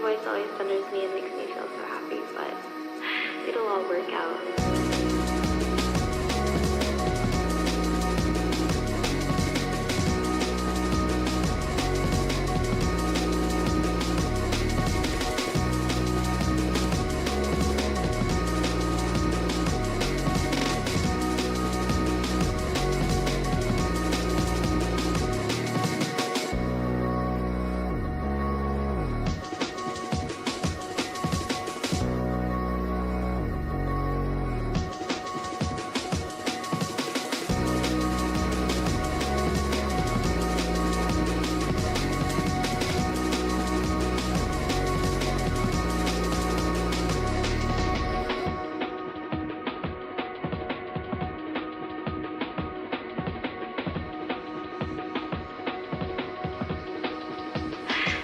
voice always thunders me and makes me feel so happy, but it'll all work out.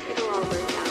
It'll all work out.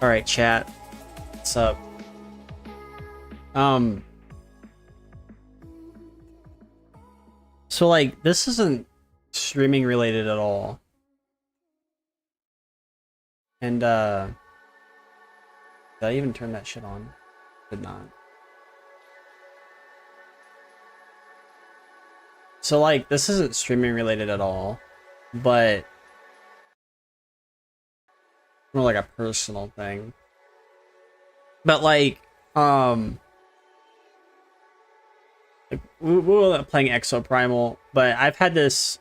All right, chat. What's up? So like this isn't streaming related at all. And did I even turn that shit on? Did not. So like this isn't streaming related at all, but more like a personal thing. But like we were playing Exoprimal, but I've had this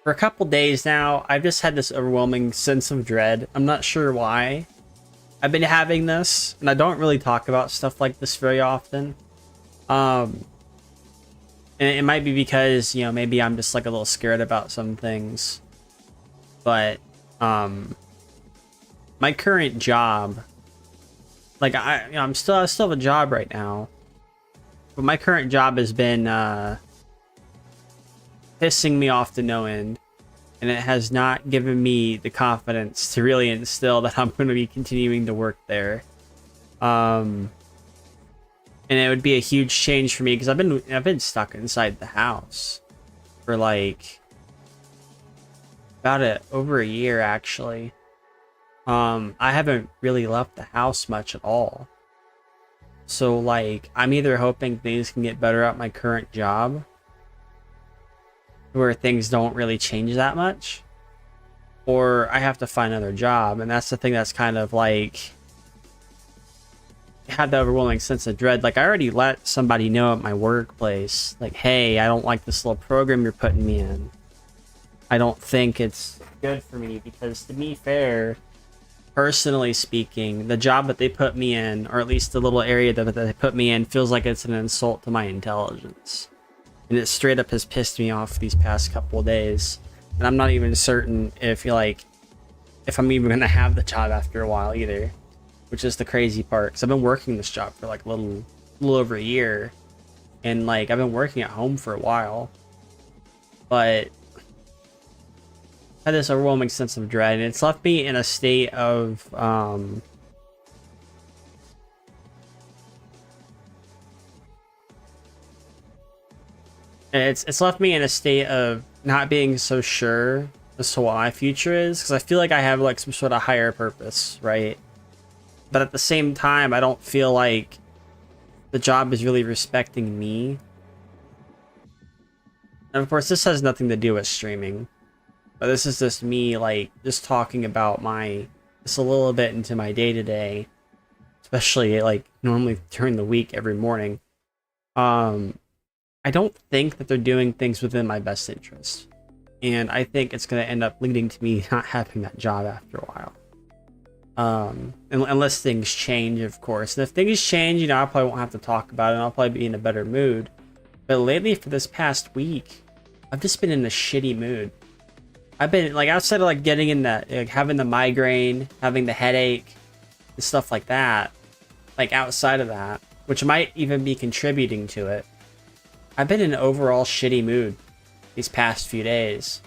for a couple days now. I've just had this overwhelming sense of dread. I'm not sure why I've been having this, and I don't really talk about stuff like this very often. And it might be because, you know, maybe I'm just like a little scared about some things. But my current job, like I still have a job right now, but my current job has been pissing me off to no end, and it has not given me the confidence to really instill that I'm going to be continuing to work there. And it would be a huge change for me because I've been stuck inside the house for like About it over a year actually. I haven't really left the house much at all. So like, I'm either hoping things can get better at my current job, where things don't really change that much, or I have to find another job. And that's the thing that's kind of like had the overwhelming sense of dread. Like, I already let somebody know at my workplace, like, hey, I don't like this little program you're putting me in. I don't think it's good for me, because to be fair, personally speaking, the job that they put me in, or at least the little area that they put me in, feels like it's an insult to my intelligence. And it straight up has pissed me off these past couple of days. And I'm not even certain if I'm even gonna have the job after a while either, which is the crazy part. Because I've been working this job for like a little over a year, and like I've been working at home for a while, but I had this overwhelming sense of dread, and it's left me in a state of it's left me in a state of not being so sure as to what my future is, because I feel like I have like some sort of higher purpose, right? But at the same time, I don't feel like the job is really respecting me. And of course, this has nothing to do with streaming, but this is just me, like, just talking about just a little bit into my day-to-day, especially like normally during the week every morning. I don't think that they're doing things within my best interest, and I think it's going to end up leading to me not having that job after a while. Unless things change, of course. And if things change, I probably won't have to talk about it, and I'll probably be in a better mood. But lately, for this past week, I've just been in a shitty mood. I've been, like, outside of, like, getting in that, like, having the migraine, having the headache, and stuff like that, like, outside of that, which might even be contributing to it, I've been in an overall shitty mood these past few days.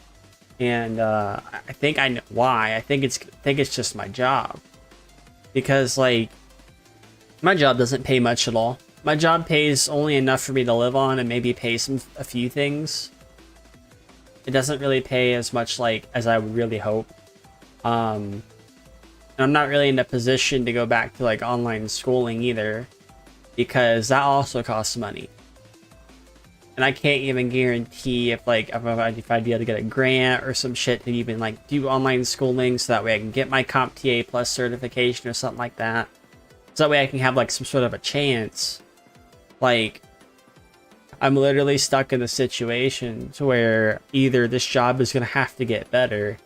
And I think I know why. I think it's just my job, because like my job doesn't pay much at all. My job pays only enough for me to live on and maybe pay a few things. It doesn't really pay as much like as I would really hope. And I'm not really in a position to go back to like online schooling either, because that also costs money. And I can't even guarantee if I'd be able to get a grant or some shit to even like do online schooling, so that way I can get my CompTIA Plus certification or something like that. So that way I can have like some sort of a chance. Like, I'm literally stuck in a situation to where either this job is going to have to get better,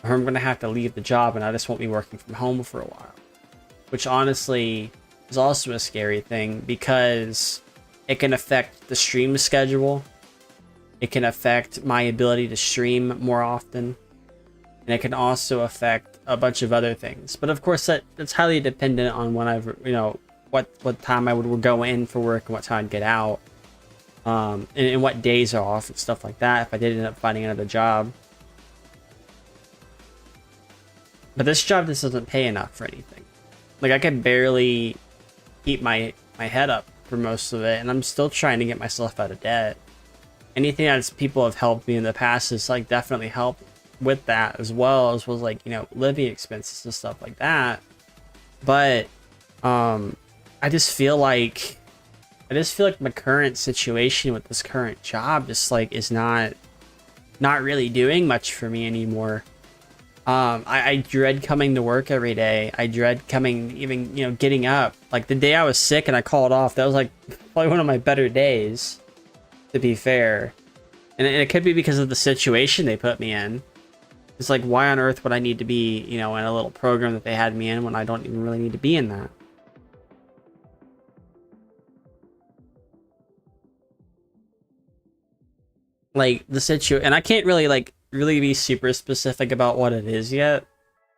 or I'm going to have to leave the job and I just won't be working from home for a while. Which honestly is also a scary thing, because it can affect the stream schedule. It can affect my ability to stream more often. And it can also affect a bunch of other things. But of course, that's highly dependent on when what time I would go in for work and what time I'd get out. And what days are off and stuff like that, if I did end up finding another job. But this job just doesn't pay enough for anything. Like, I can barely keep my head up for most of it, and I'm still trying to get myself out of debt. Anything that people have helped me in the past has like definitely helped with that, as well as like, living expenses and stuff like that. But I just feel like my current situation with this current job just like is not really doing much for me anymore. I dread coming to work every day. I dread coming, even, getting up. Like, the day I was sick and I called off, that was like probably one of my better days, to be fair. And it could be because of the situation they put me in. It's like, why on earth would I need to be, in a little program that they had me in when I don't even really need to be in that? Like, the situation, and I can't really really be super specific about what it is yet,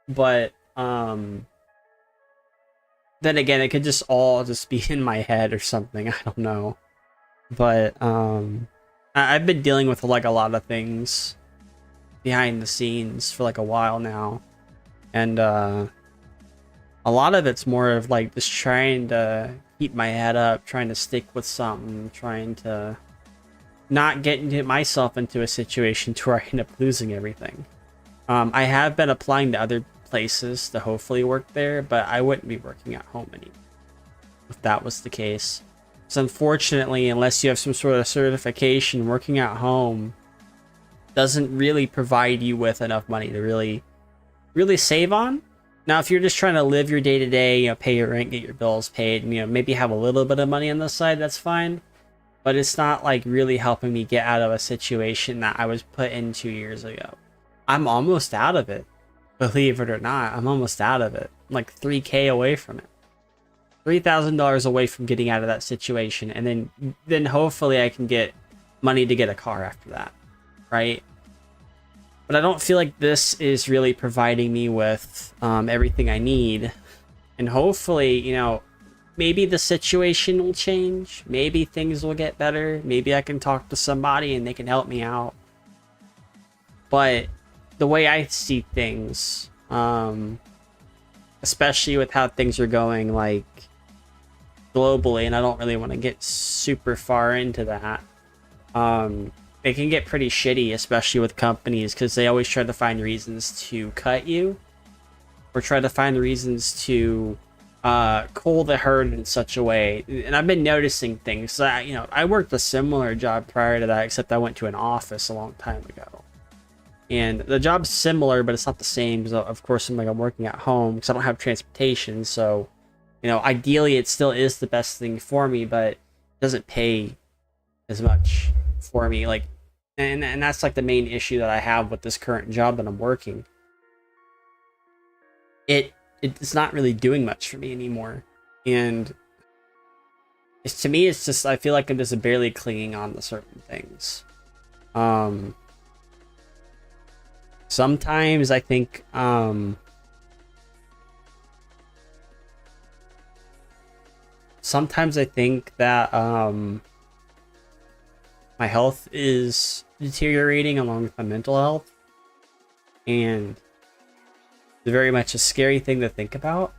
but then again, it could just all just be in my head or something. I don't know. But I've been dealing with like a lot of things behind the scenes for like a while now, and a lot of it's more of like just trying to keep my head up, trying to stick with something, trying to not get myself into a situation to where I end up losing everything. I have been applying to other places to hopefully work there, but I wouldn't be working at home anymore if that was the case. So unfortunately, unless you have some sort of certification, working at home doesn't really provide you with enough money to really save on. Now, if you're just trying to live your day to day, pay your rent, get your bills paid, and, maybe have a little bit of money on the side, that's fine. But it's not like really helping me get out of a situation that I was put in 2 years ago. I'm almost out of it. Believe it or not, I'm almost out of it. I'm like $3K away from it. $3,000 away from getting out of that situation, and then hopefully I can get money to get a car after that, right? But I don't feel like this is really providing me with everything I need, and hopefully, maybe the situation will change, maybe things will get better, maybe I can talk to somebody and they can help me out. But the way I see things, especially with how things are going, like, globally, and I don't really want to get super far into that, it can get pretty shitty, especially with companies, because they always try to find reasons to cut you, or try to find reasons to cull the herd in such a way. And I've been noticing things. I worked a similar job prior to that, except I went to an office a long time ago. And the job's similar, but it's not the same, because of course I'm working at home because I don't have transportation. So, ideally it still is the best thing for me, but it doesn't pay as much for me. And that's like the main issue that I have with this current job that I'm working. It's not really doing much for me anymore. And to me, it's just, I feel like I'm just barely clinging on to certain things. Sometimes I think, that my health is deteriorating along with my mental health, and it's very much a scary thing to think about,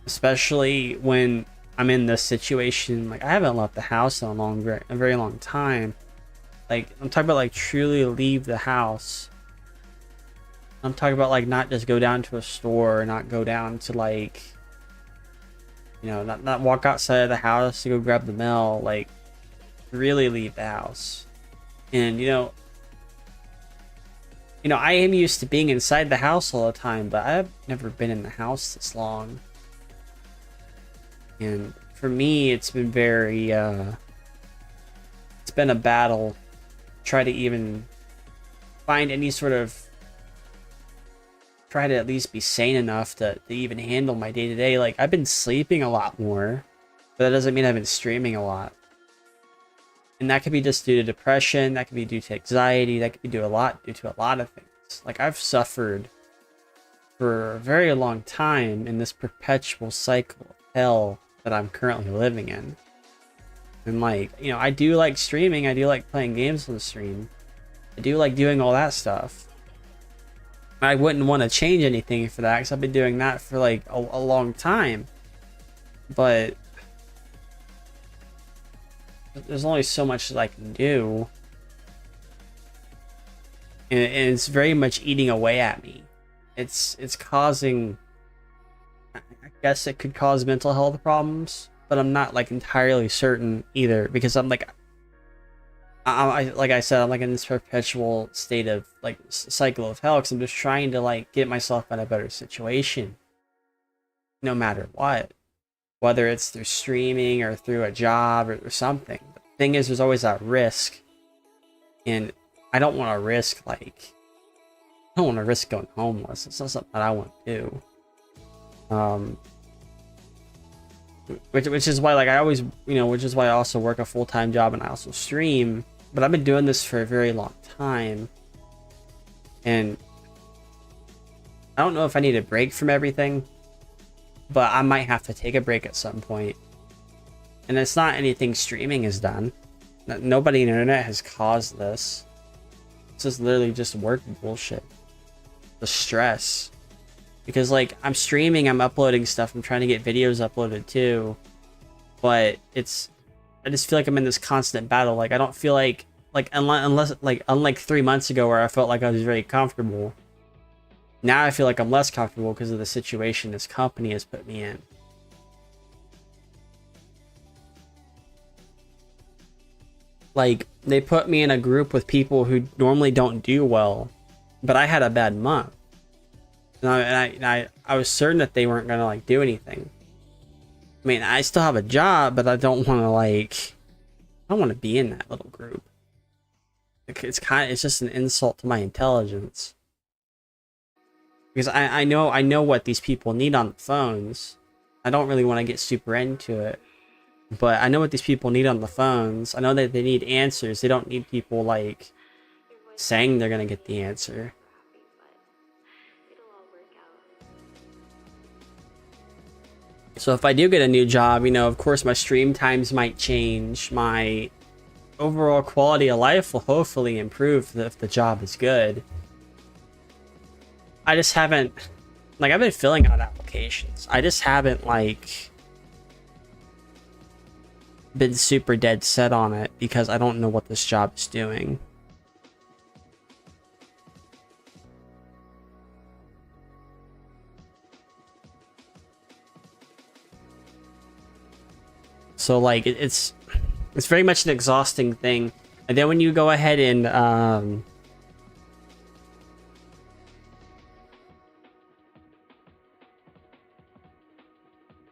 especially when I'm in this situation. Like, I haven't left the house in a very long time. Like, I'm talking about like truly leave the house. I'm talking about like not just go down to a store, not go down to like, not walk outside of the house to go grab the mail, like really leave the house. And I am used to being inside the house all the time, but I've never been in the house this long. And for me, it's been very it's been a battle to try to even find any sort of, try to at least be sane enough to even handle my day-to-day. Like, I've been sleeping a lot more, but that doesn't mean I've been streaming a lot. And that could be just due to depression, that could be due to anxiety, that could be due to a lot of things. Like, I've suffered for a very long time in this perpetual cycle of hell that I'm currently living in. And like, I do like streaming, I do like playing games on the stream, I do like doing all that stuff. I wouldn't want to change anything for that, because I've been doing that for like a long time. But there's only so much that I can do, and it's very much eating away at me. It's causing, I guess it could cause mental health problems, but I'm not like entirely certain either, because I'm like, like I said, I'm like in this perpetual state of like cycle of hell, because I'm just trying to like get myself in a better situation, no matter what, whether it's through streaming or through a job or something. But the thing is, there's always that risk, and I don't want to risk I don't want to risk going homeless. It's not something that I want to do. Which is why, like, I always, which is why I also work a full-time job and I also stream. But I've been doing this for a very long time, and I don't know if I need a break from everything, but I might have to take a break at some point. And it's not anything streaming has done. Nobody on the internet has caused this. This is literally just work bullshit. The stress. Because, like, I'm streaming, I'm uploading stuff, I'm trying to get videos uploaded too. But I just feel like I'm in this constant battle. Like, I don't feel like like unless like unlike 3 months ago where I felt like I was very comfortable. Now I feel like I'm less comfortable because of the situation this company has put me in. Like, they put me in a group with people who normally don't do well, but I had a bad month. And I was certain that they weren't gonna like do anything. I mean, I still have a job, but I don't want to like, I don't want to be in that little group. It's just an insult to my intelligence. Because I know what these people need on the phones. I don't really want to get super into it. But I know what these people need on the phones. I know that they need answers. They don't need people like saying they're gonna get the answer. So if I do get a new job, you know, of course my stream times might change. My overall quality of life will hopefully improve if the job is good. I just haven't, like, I've been filling out applications. I just haven't like been super dead set on it because I don't know what this job is doing. So like it's very much an exhausting thing. And then when you go ahead and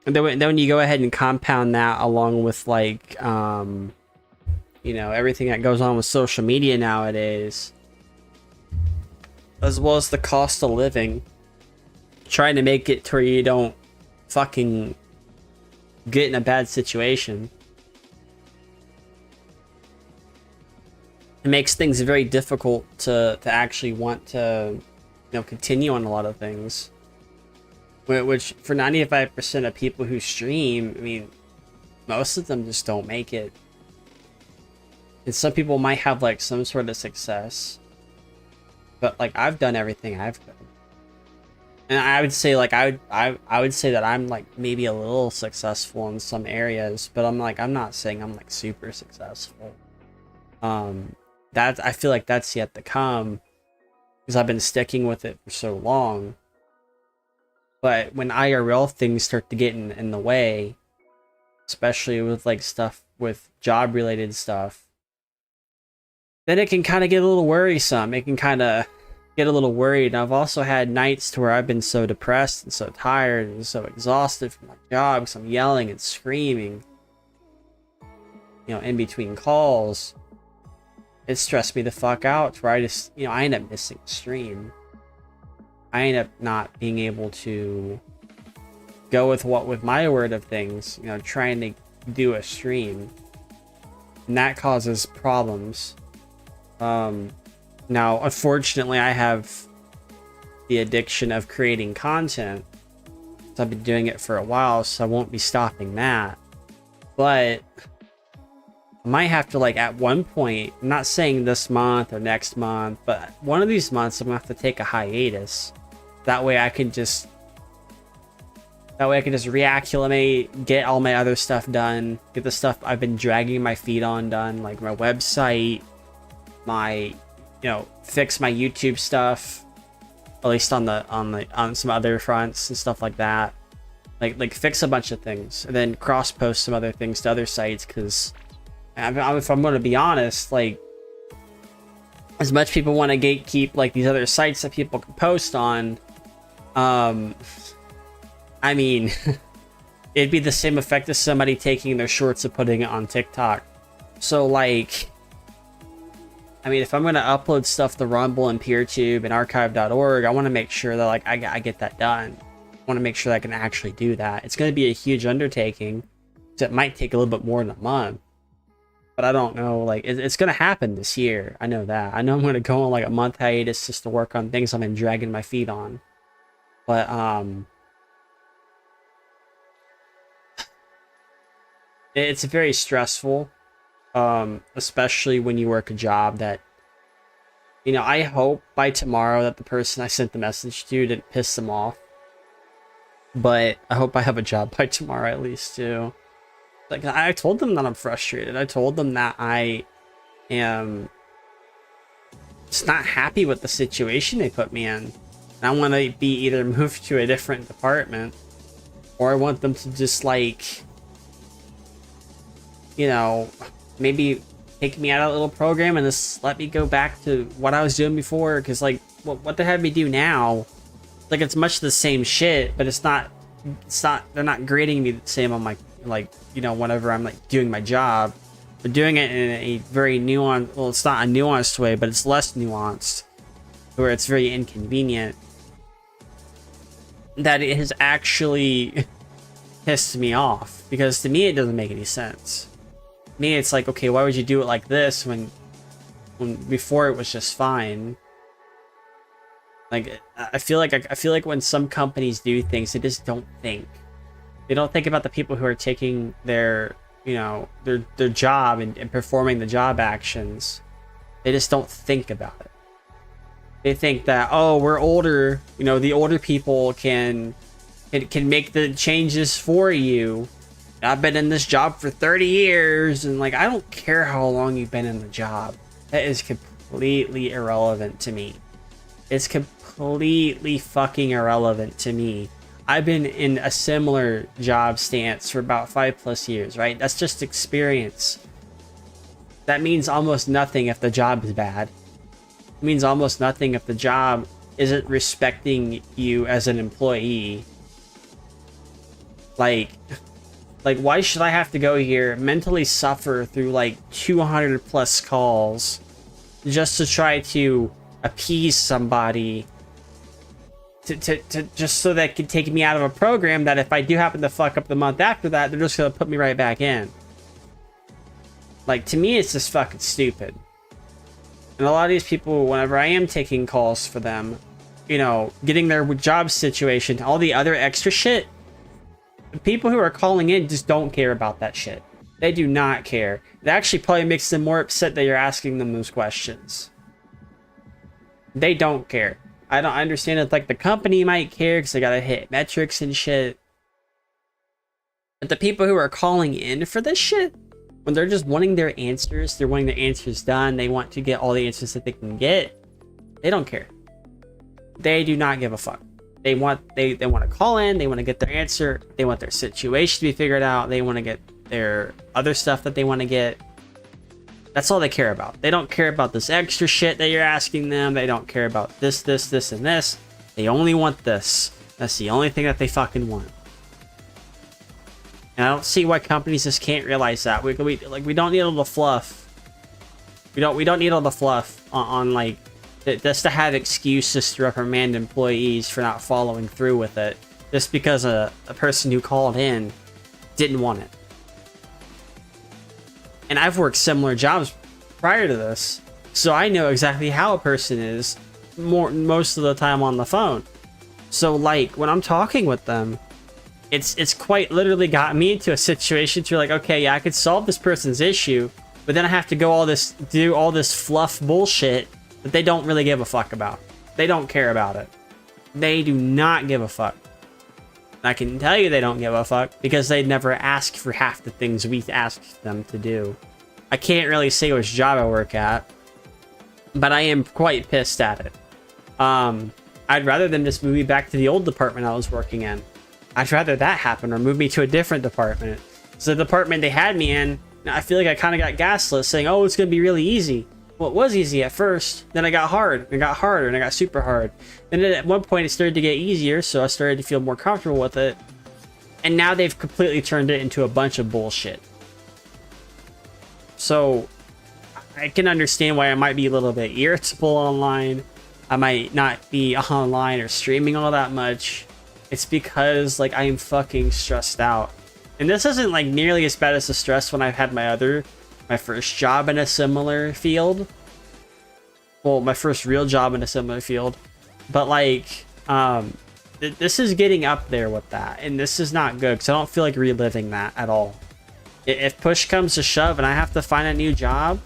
then when you go ahead and compound that along with like you know, everything that goes on with social media nowadays, as well as the cost of living, trying to make it to where you don't fucking get in a bad situation, it makes things very difficult to actually want to, you know, continue on a lot of things. Which for 95% of people who stream, I mean, most of them just don't make it. And some people might have like some sort of success, but like I've done everything I've done. And I would say like I would say that I'm like maybe a little successful in some areas, but I'm not saying I'm like super successful. That I feel like that's yet to come because I've been sticking with it for so long. But when IRL things start to get in the way, especially with like stuff with job related stuff, then it can kind of get a little worrisome. It can kind of get a little worried. And I've also had nights to where I've been so depressed and so tired and so exhausted from my job because I'm yelling and screaming, you know, in between calls. It stressed me the fuck out to where I just, you know, I end up missing a stream. I end up not being able to go with my word of things, you know, trying to do a stream. And that causes problems. Now, unfortunately, I have the addiction of creating content. So I've been doing it for a while, so I won't be stopping that. But I might have to, like, at one point, I'm not saying this month or next month, but one of these months I'm gonna have to take a hiatus. That way I can just reacclimate, get all my other stuff done, get the stuff I've been dragging my feet on done, like my website, my, you know, fix my YouTube stuff, at least on some other fronts and stuff like that. Like fix a bunch of things and then cross post some other things to other sites, because if I'm going to be honest, like, as much people want to gatekeep like these other sites that people can post on, I mean, it'd be the same effect as somebody taking their shorts and putting it on TikTok. So like, I mean, if I'm going to upload stuff to Rumble and PeerTube and archive.org, I want to make sure that like I get that done. I want to make sure that I can actually do that. It's going to be a huge undertaking, so it might take a little bit more than a month. But I don't know, like, it's going to happen this year. I know that. I know I'm going to go on like a month hiatus just to work on things I've been dragging my feet on. But, it's very stressful, especially when you work a job that, you know, I hope by tomorrow that the person I sent the message to didn't piss them off. But I hope I have a job by tomorrow at least, too. Like, I told them that I'm frustrated. I told them that I am just not happy with the situation they put me in. And I want to be either moved to a different department, or I want them to just like, you know, maybe take me out of that little program and just let me go back to what I was doing before. Because like what they have me do now, like it's much the same shit, but it's not, they're not grading me the same on my, like, you know, whenever I'm like doing my job. They're doing it in a very nuanced, well, it's not a nuanced way, but it's less nuanced, where it's very inconvenient. That it has actually pissed me off, because to me it doesn't make any sense. To me it's like, okay, why would you do it like this when before it was just fine? Like I feel like when some companies do things, they just don't think. They don't think about the people who are taking their, you know, their job and performing the job actions. They just don't think about it. They think that, oh, we're older, you know, the older people can make the changes for you. I've been in this job for 30 years, and like, I don't care how long you've been in the job. That is completely irrelevant to me. It's completely fucking irrelevant to me. I've been in a similar job stance for about 5+ years, right? That's just experience. That means almost nothing if the job is bad. It means almost nothing if the job isn't respecting you as an employee. Like why should I have to go here, mentally suffer through like 200+ calls just to try to appease somebody, to just so that can take me out of a program that if I do happen to fuck up the month after that, they're just gonna put me right back in. Like, to me, it's just fucking stupid. And a lot of these people, whenever I am taking calls for them, you know, getting their job situation, all the other extra shit, the people who are calling in just don't care about that shit. They do not care. It actually probably makes them more upset that you're asking them those questions. They don't care. I don't understand it. Like, the company might care because they gotta hit metrics and shit. But the people who are calling in for this shit, when they're just wanting their answers, they're wanting their answers done, they want to get all the answers that they can get, they don't care. They do not give a fuck. They want to call in, they want to get their answer, they want their situation to be figured out, they want to get their other stuff that they want to get. That's all they care about. They don't care about this extra shit that you're asking them. They don't care about this, and this. They only want this. That's the only thing that they fucking want. And I don't see why companies just can't realize that. We don't need all the fluff. We don't need all the fluff on like just to have excuses to reprimand employees for not following through with it, just because a person who called in didn't want it. And I've worked similar jobs prior to this, so I know exactly how a person is most of the time on the phone. So like when I'm talking with them, it's quite literally got me into a situation to like, okay, yeah, I could solve this person's issue, but then I have to do all this fluff bullshit that they don't really give a fuck about. They don't care about it. They do not give a fuck. I can tell you they don't give a fuck because they never ask for half the things we asked them to do. I can't really say which job I work at, but I am quite pissed at it. I'd rather them just move me back to the old department I was working in. I'd rather that happen, or move me to a different department. So the department they had me in, I feel like I kind of got gaslit, saying, oh, it's going to be really easy. Well, it was easy at first, then I got hard, and it got harder, and I got super hard. Then at one point it started to get easier, so I started to feel more comfortable with it. And now they've completely turned it into a bunch of bullshit. So I can understand why I might be a little bit irritable online. I might not be online or streaming all that much. It's because like I am fucking stressed out. And this isn't like nearly as bad as the stress when I've had my first job in a similar field. Well, my first real job in a similar field. But like, this is getting up there with that. And this is not good because I don't feel like reliving that at all. If push comes to shove and I have to find a new job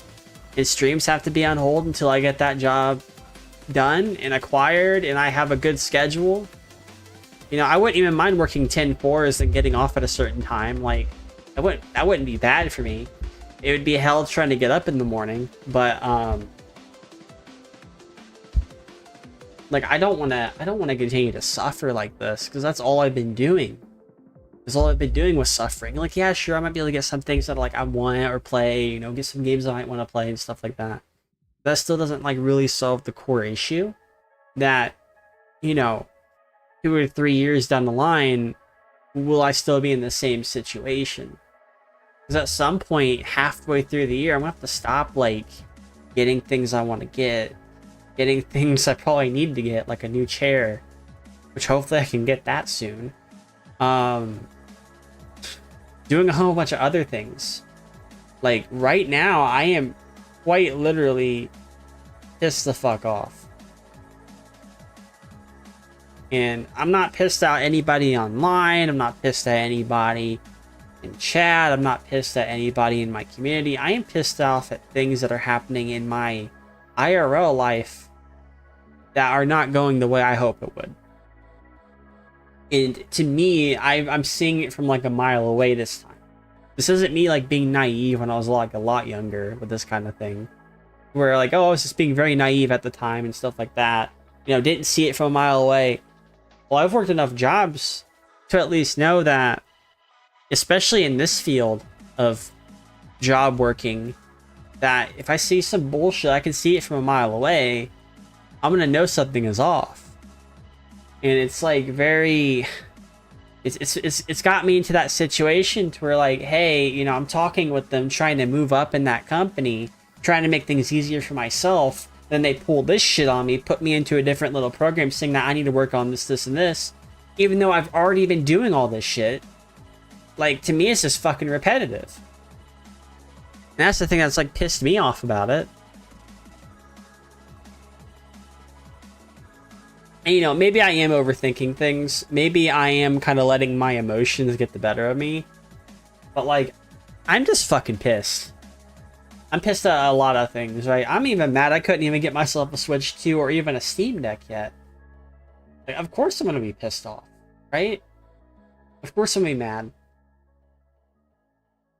and streams have to be on hold until I get that job done and acquired and I have a good schedule, you know, I wouldn't even mind working 10/4s and getting off at a certain time. Like, that wouldn't be bad for me. It would be hell trying to get up in the morning, but Like, I don't want to continue to suffer like this, because that's all I've been doing. That's all I've been doing was suffering. Like, yeah, sure, I might be able to get some things that like I want or play, you know, get some games I might want to play and stuff like that. That still doesn't like really solve the core issue that, you know, 2 or 3 years down the line, will I still be in the same situation? Because at some point, halfway through the year, I'm gonna have to stop like getting things I want to get, getting things I probably need to get, like a new chair, which hopefully I can get that soon. Doing a whole bunch of other things. Like right now, I am quite literally pissed the fuck off. And I'm not pissed at anybody online. I'm not pissed at anybody in chat. I'm not pissed at anybody in my community. I am pissed off at things that are happening in my IRL life that are not going the way I hope it would. And to me, I'm seeing it from like a mile away this time. This isn't me like being naive when I was like a lot younger with this kind of thing. Where like, oh, I was just being very naive at the time and stuff like that. You know, didn't see it from a mile away. Well, I've worked enough jobs to at least know that, especially in this field of job working, that if I see some bullshit, I can see it from a mile away. I'm gonna know something is off. And it's like very, it's got me into that situation to where like, hey, you know, I'm talking with them, trying to move up in that company, trying to make things easier for myself. Then they pull this shit on me, put me into a different little program saying that I need to work on this, this, and this, even though I've already been doing all this shit. Like, to me, it's just fucking repetitive. And that's the thing that's like pissed me off about it. And, you know, maybe I am overthinking things. Maybe I am kind of letting my emotions get the better of me. But like, I'm just fucking pissed. I'm pissed at a lot of things, right? I'm even mad I couldn't even get myself a Switch 2 or even a Steam Deck yet. Like, of course I'm gonna be pissed off, right? Of course I'm gonna be mad.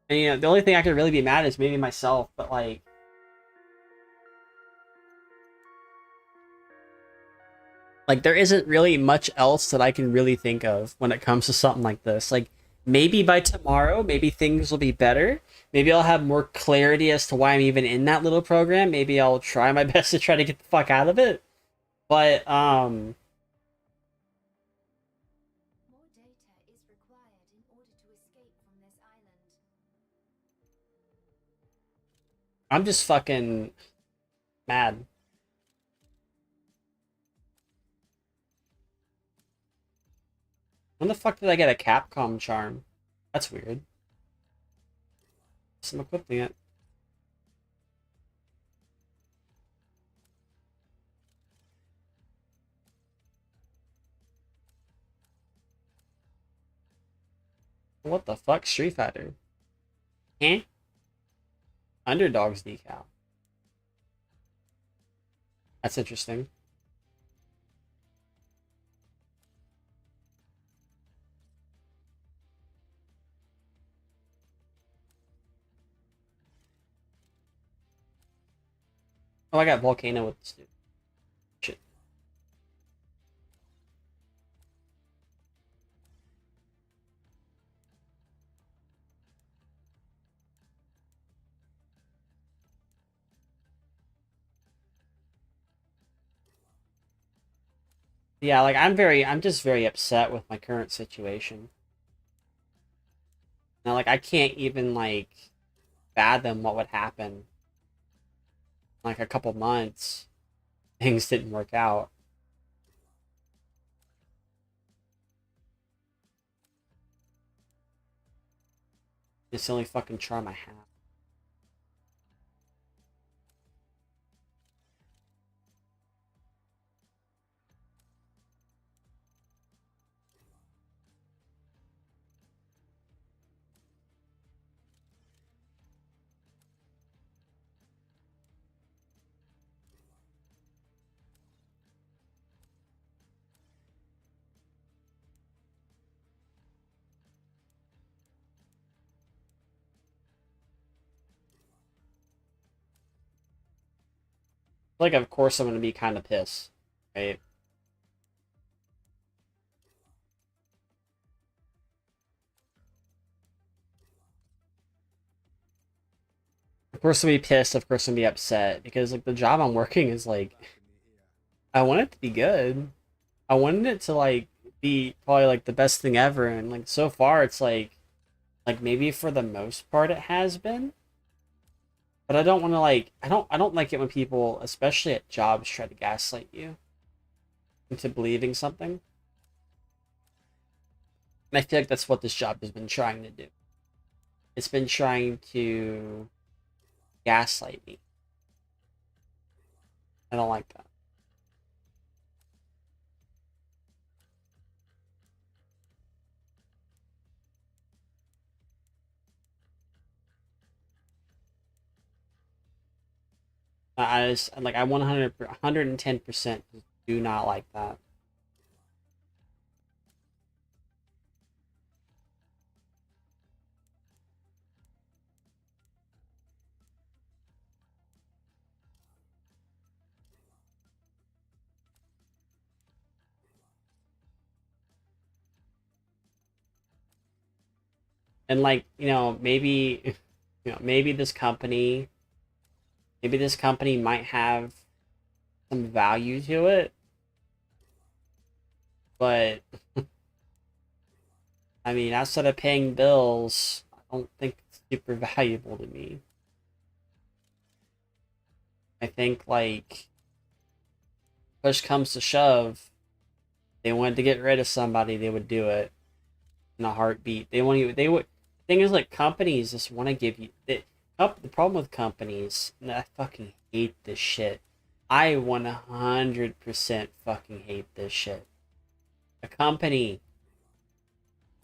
And, you know, the only thing I could really be mad is maybe myself, but like... Like, there isn't really much else that I can really think of when it comes to something like this. Like, maybe by tomorrow, maybe things will be better. Maybe I'll have more clarity as to why I'm even in that little program. Maybe I'll try my best to try to get the fuck out of it. But, More data is required in order to escape from this island. I'm just fucking mad. When the fuck did I get a Capcom charm? That's weird. So I'm equipping it. What the fuck? Street Fighter. Eh? Underdogs decal. That's interesting. Oh, I got Volcano with this dude. Shit. Yeah, like I'm just very upset with my current situation. Now, like I can't even like fathom what would happen. Like a couple months, things didn't work out. It's the only fucking charm I have. Like, of course I'm gonna be kind of pissed, right? Of course, I'll be pissed. Of course, I'll be upset because like the job I'm working is like, I want it to be good. I wanted it to like be probably like the best thing ever, and like so far it's like maybe for the most part it has been. But I don't want to like I don't like it when people, especially at jobs, try to gaslight you into believing something. And I feel like that's what this job has been trying to do. It's been trying to gaslight me. I don't like that. I just like I 110% do not like that. And like, maybe maybe this company might have some value to it, but I mean, outside of paying bills, I don't think it's super valuable to me. I think like push comes to shove, they wanted to get rid of somebody, they would do it in a heartbeat. They want you. They would. Thing is, like companies just want to give you the problem with companies. And I fucking hate this shit. I 100% fucking hate this shit. A company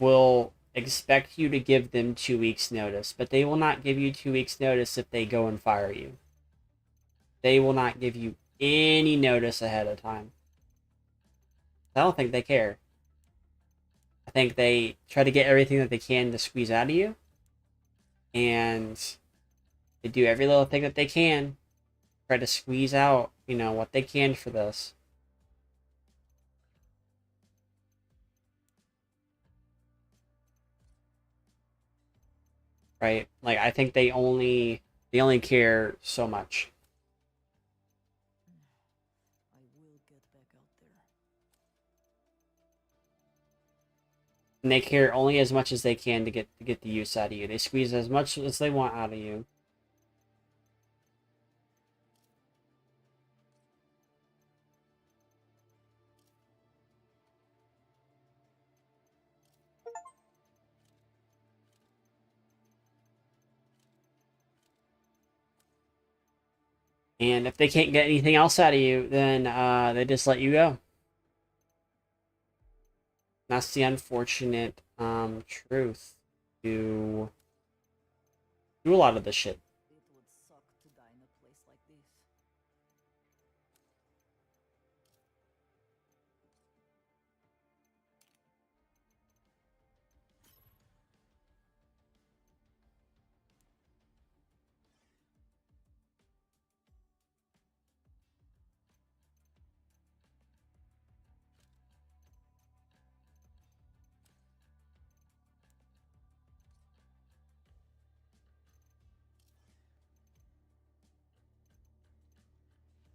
will expect you to give them 2 weeks notice, but they will not give you 2 weeks notice if they go and fire you. They will not give you any notice ahead of time. I don't think they care. I think they try to get everything that they can to squeeze out of you, and they do every little thing that they can, try to squeeze out, what they can for this. Right? Like I think they only care so much. I will get back out there. And they care only as much as they can to get the use out of you. They squeeze as much as they want out of you. And if they can't get anything else out of you, then they just let you go. That's the unfortunate truth to do a lot of this shit. It would suck to die in a place like this.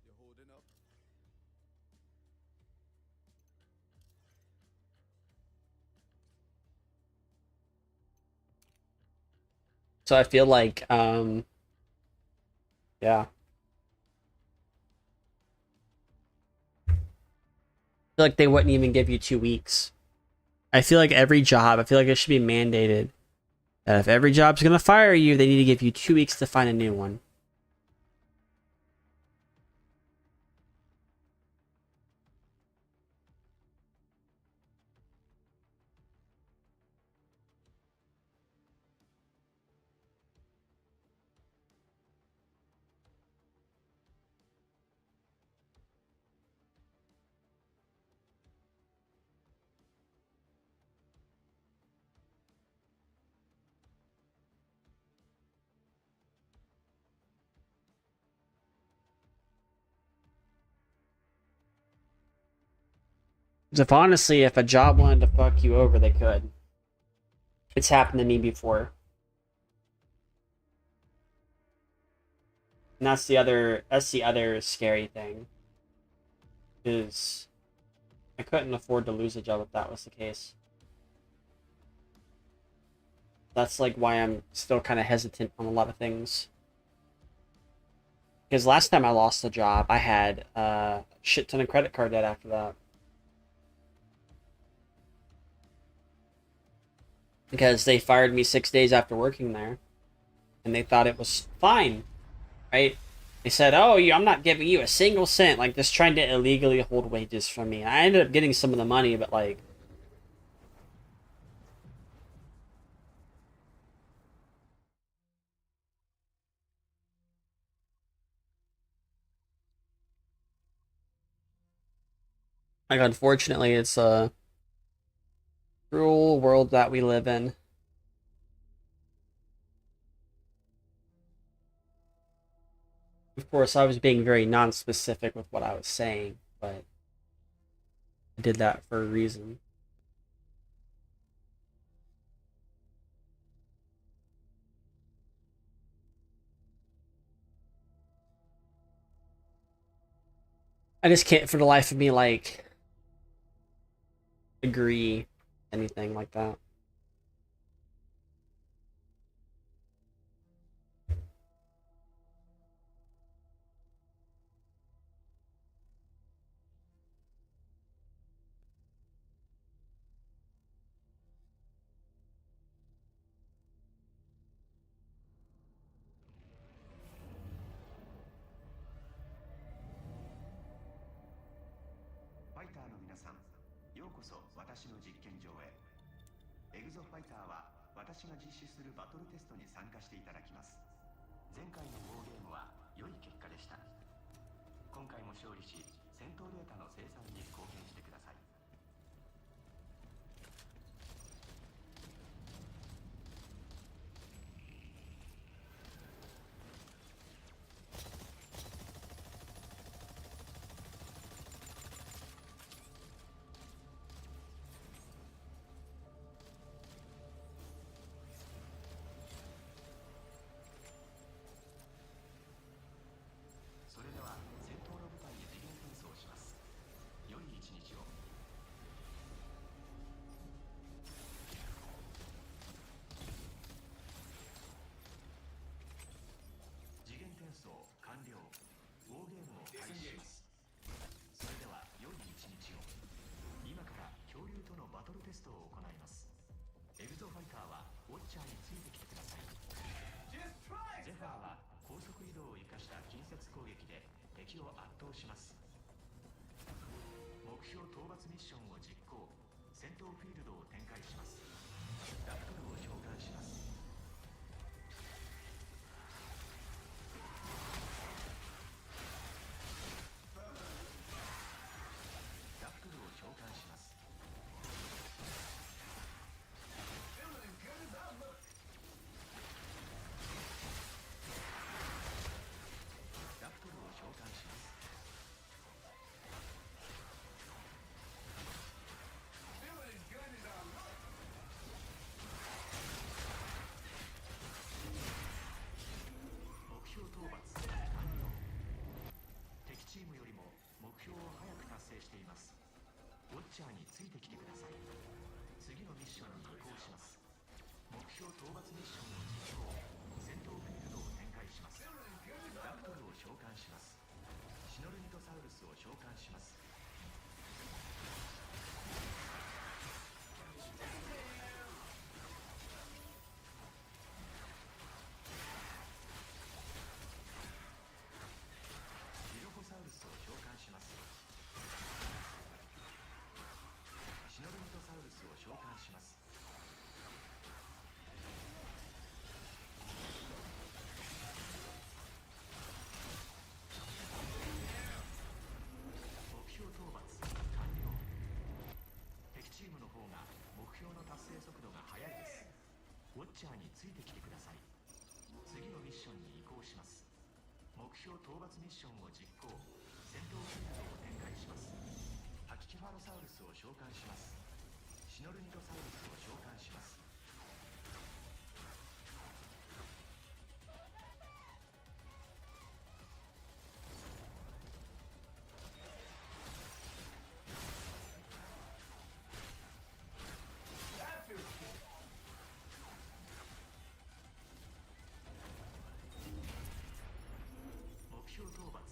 You holding up? So I feel like yeah. I feel like they wouldn't even give you 2 weeks. I feel like I feel like it should be mandated that if every job's gonna fire you, they need to give you 2 weeks to find a new one. Because if honestly, if a job wanted to fuck you over, they could. It's happened to me before. And that's the other scary thing. Is I couldn't afford to lose a job if that was the case. That's like why I'm still kind of hesitant on a lot of things. Because last time I lost a job, I had a shit ton of credit card debt after that. Because they fired me 6 days after working there. And they thought it was fine, right? They said, oh, I'm not giving you a single cent. Like, just trying to illegally hold wages from me. I ended up getting some of the money, but like... Like, unfortunately, it's a cruel world that we live in. Of course, I was being very non-specific with what I was saying, but I did that for a reason. I just can't for the life of me, like, agree anything like that.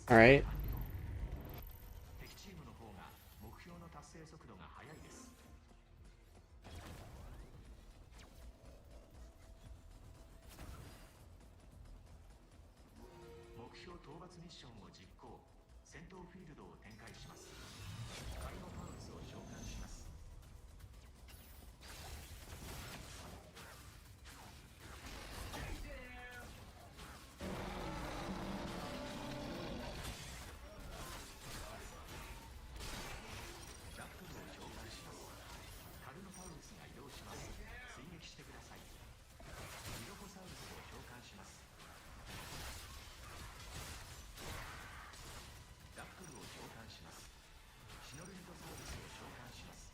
All right. 敵チームの方が目標の達成速度が速いです。目標討伐ミッションを実行。戦闘フィールドを展開します。カルノパウルスを召喚します。ラプトルを召喚します。カルノパウルスが移動します。追撃してください。ミロコサウルスを召喚します。ラプトルを召喚します。シノルニトサウルスを召喚します。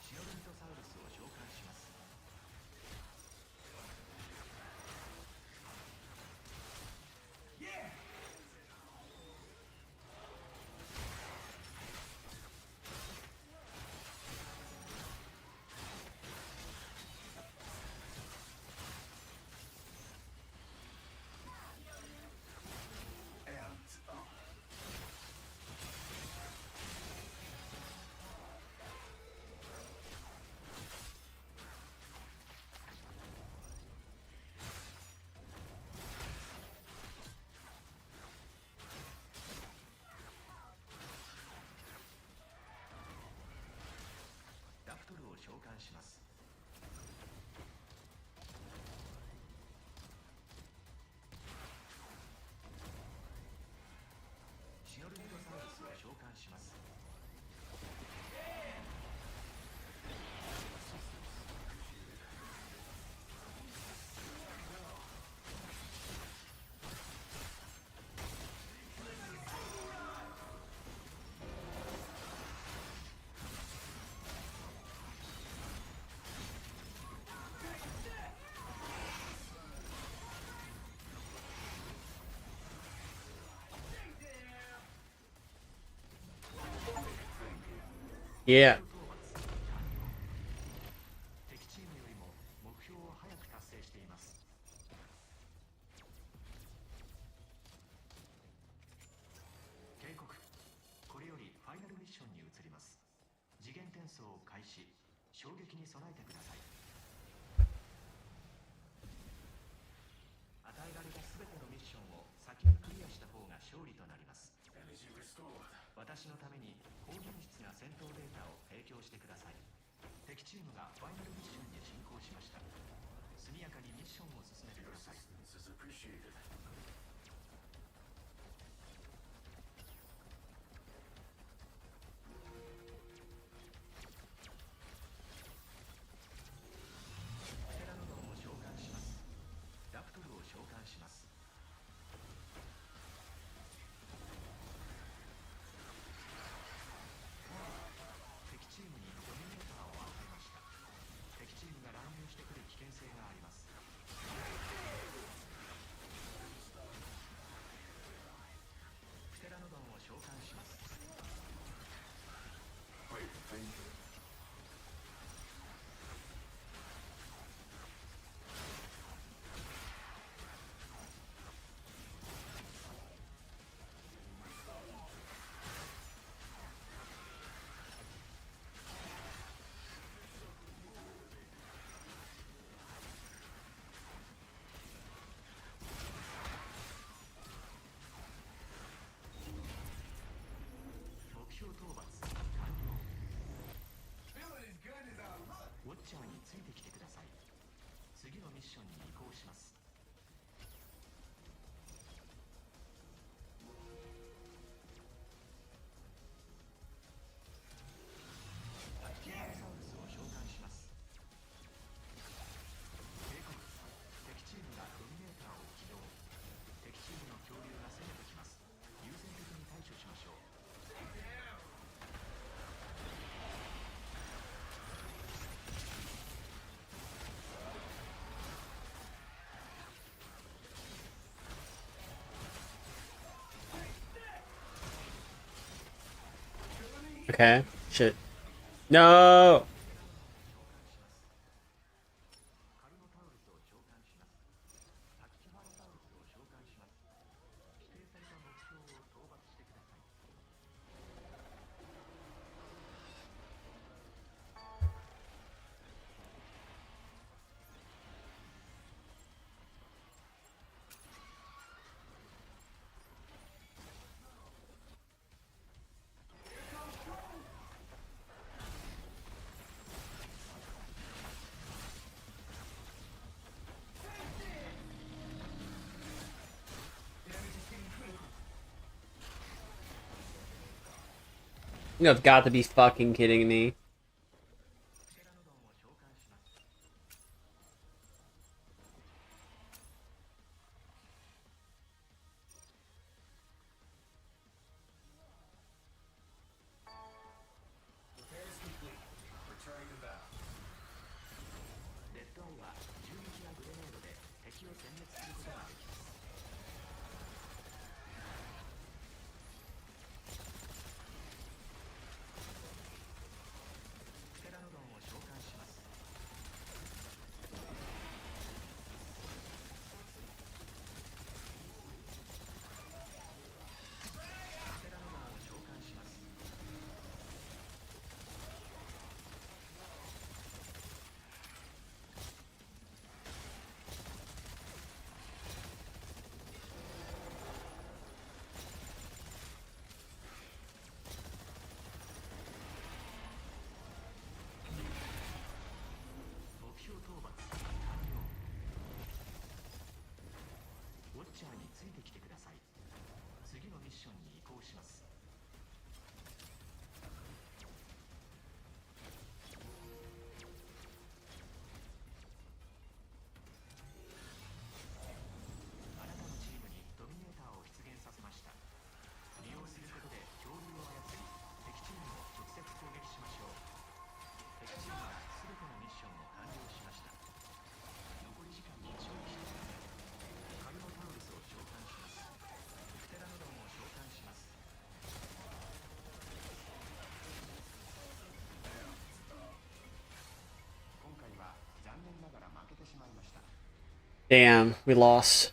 シノルニトサウルスを召喚します。ラプトルを召喚します。シノルニトサウルスを召喚します。Yeah. 敵チームよりも目標を早く達成しています。警告。これよりファイナルミッションに移ります。次元転送を開始。衝撃に備えてください。与えられた全てのミッションを先にクリアした方が勝利となります。私のために高品質な戦闘データを提供してください。敵チームがファイナルミッションに進行しました。速やかにミッションを進めてください。プテラノドンを召喚します。ラプトルを召喚します。敵チームにドミネーターを与えました。敵チームが乱入してくる危険性があります。Okay. Shit. No! You have got to be fucking kidding me. Damn, we lost.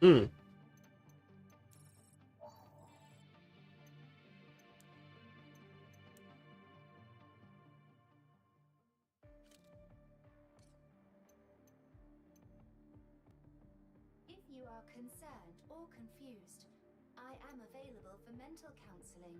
Hmm. If you are concerned or confused, I am available for mental counseling.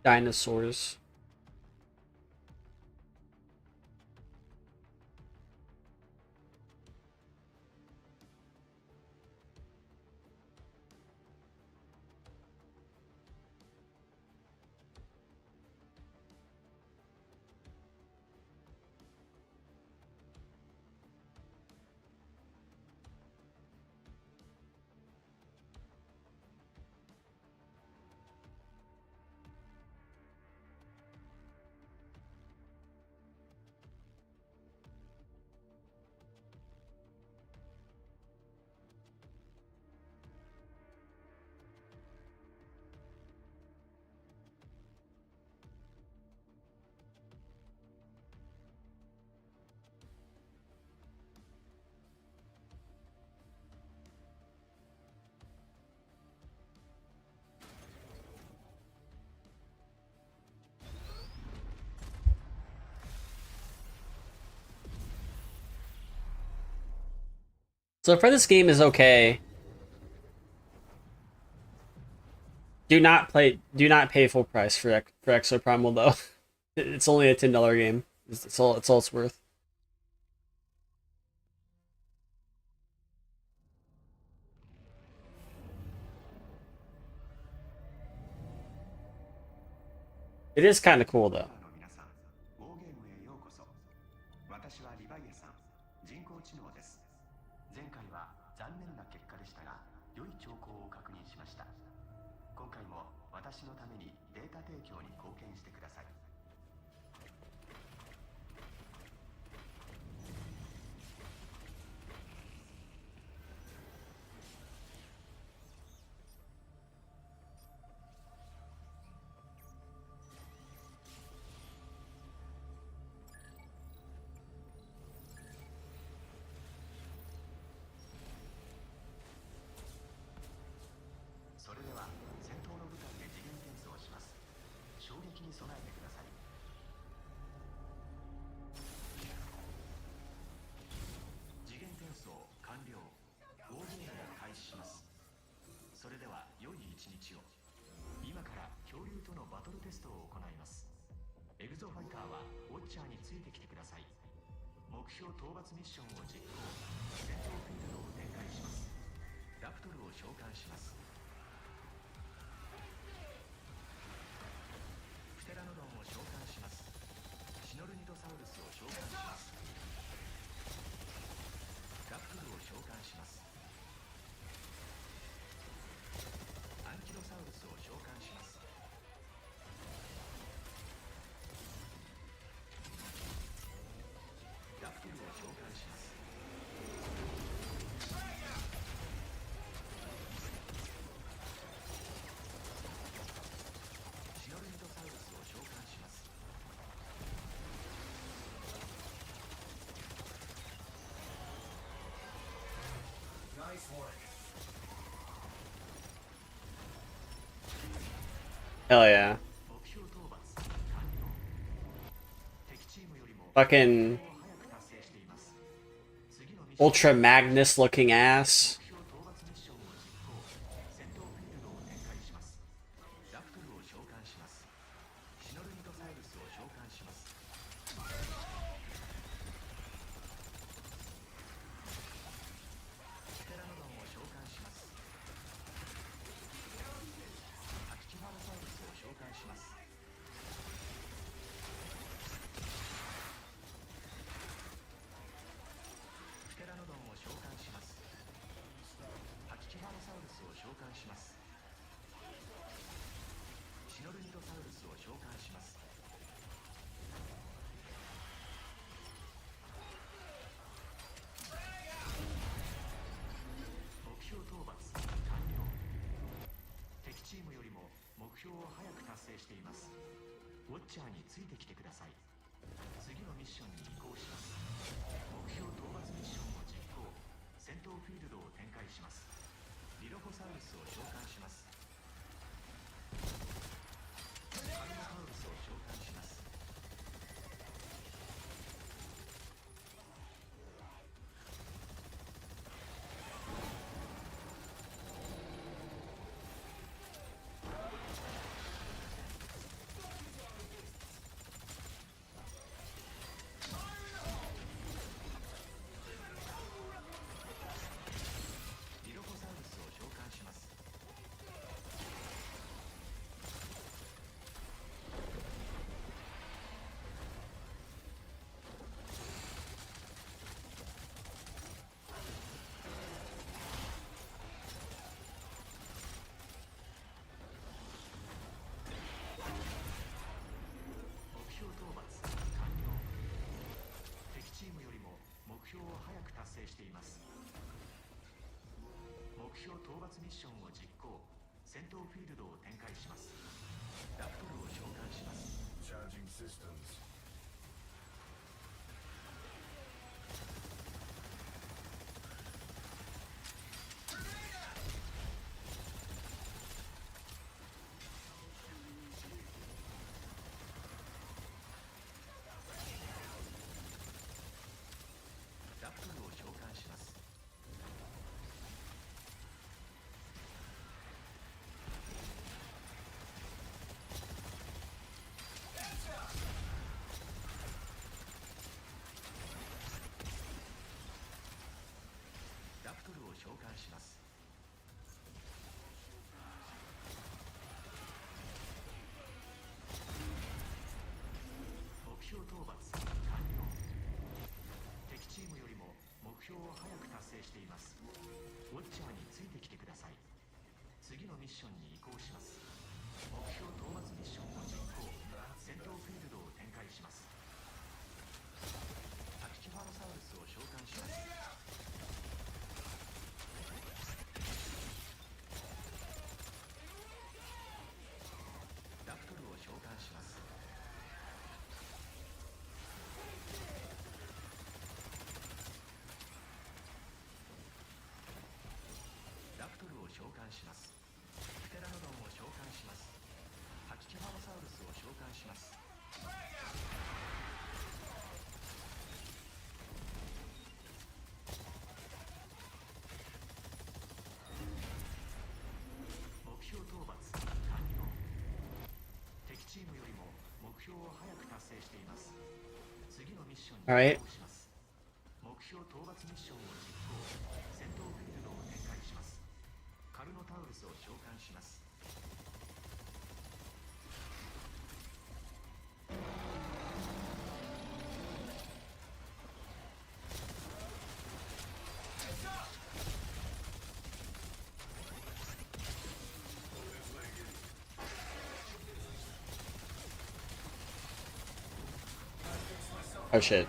dinosaurs. So far, this game is okay. Do not pay full price for Exoprimal though. It's only a $10 game. It's all it's worth. It is kind of cool though. 皆さん、ウォーゲームへようこそ。私はリヴァイエさん、人工知能です。前回は残念な結果でしたが、良い兆候を確認しました。今回も私のためにデータ提供に貢献してください。それでは戦闘の舞台で次元転送します。衝撃に備えてください。次元転送完了。ウォーゲームを開始します。それでは良い一日を。今から恐竜とのバトルテストを行います。エグゾファイターはウォッチャーについてきてください。目標討伐ミッションを実行。戦闘フィールドを展開します。ラプトルを召喚します。プテラノドンを召喚します。シノルニドサウルスを召喚します。ラプトルを召喚します。アンキロサウルスを召喚します。ラプトルを召喚します。シノルニドサウルスを召喚します。Hell yeah. 目標討伐完了。敵チームよりも Fucking 早く達成しています。次のミッション Ultra Magnus looking ass. 目標討伐ミッションを実行。戦闘フィールドを展開します。ラプトルを召喚します。シノルニドサウルスを召喚します。プテラノドンを召喚します。アキキファロサウルスを召喚します。プテラノドンを召喚します。アキキファロサウルスを召喚します。シノルニドサウルスを召喚します。目標討伐完了。敵チームよりも目標を早く達成しています。ウォッチャーについてきてください。次のミッションに移行します。目標討伐ミッションを実行。戦闘フィールドを展開します。リロフォサウルスを召喚します。カルノサウルスを召喚します。ミッションを実行。戦闘フィールドを展開します。ラプトルを召喚します。 Charging systems. ラプトルを召喚します。ラプトルを召喚します。目標討伐完了。敵チームよりも目標を早く達成しています。ウォッチャーについてきてください。次のミッションに移行します。目標討伐ミッションを実行。戦闘フィールドを展開します。タキチファロサウルスを召喚します。ラプトルを召喚します。ラプトルを召喚します。プテラノドンを召喚します。タキチファロサウルスを召喚します。目標討伐完了。敵チームよりも目標を早く達成しています。次のミッションに Alright. 移行します。目標討伐ミッションを実行。戦闘フィールドを展開します。カルノタウルスを召喚します。Oh shit.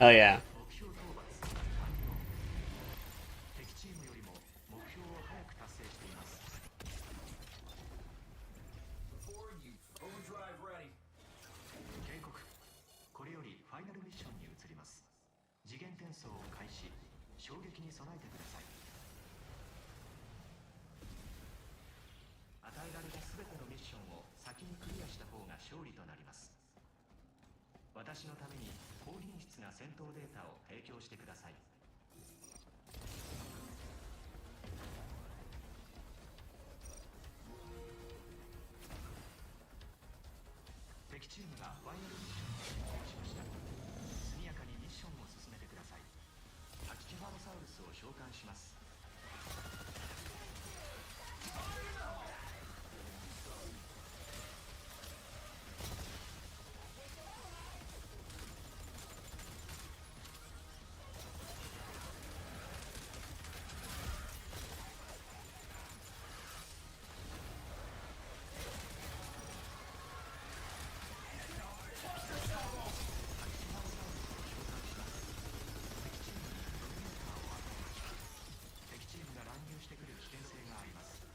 Oh yeah. 目標討伐完了。敵チームよりも目標を早く達成しています。 Overdrive ready. 警告。これよりファイナルミッションに移ります。次元転送を開始。衝撃に備えてください。与えられた全てのミッションを先にクリアした方が勝利となります。私のために高品質な戦闘データを提供してください。敵チームがファイナルミッションに成功しました。速やかにミッションを進めてください。タキチファロサウルスを召喚します。敵チームが乱入してくる危険性があります。プ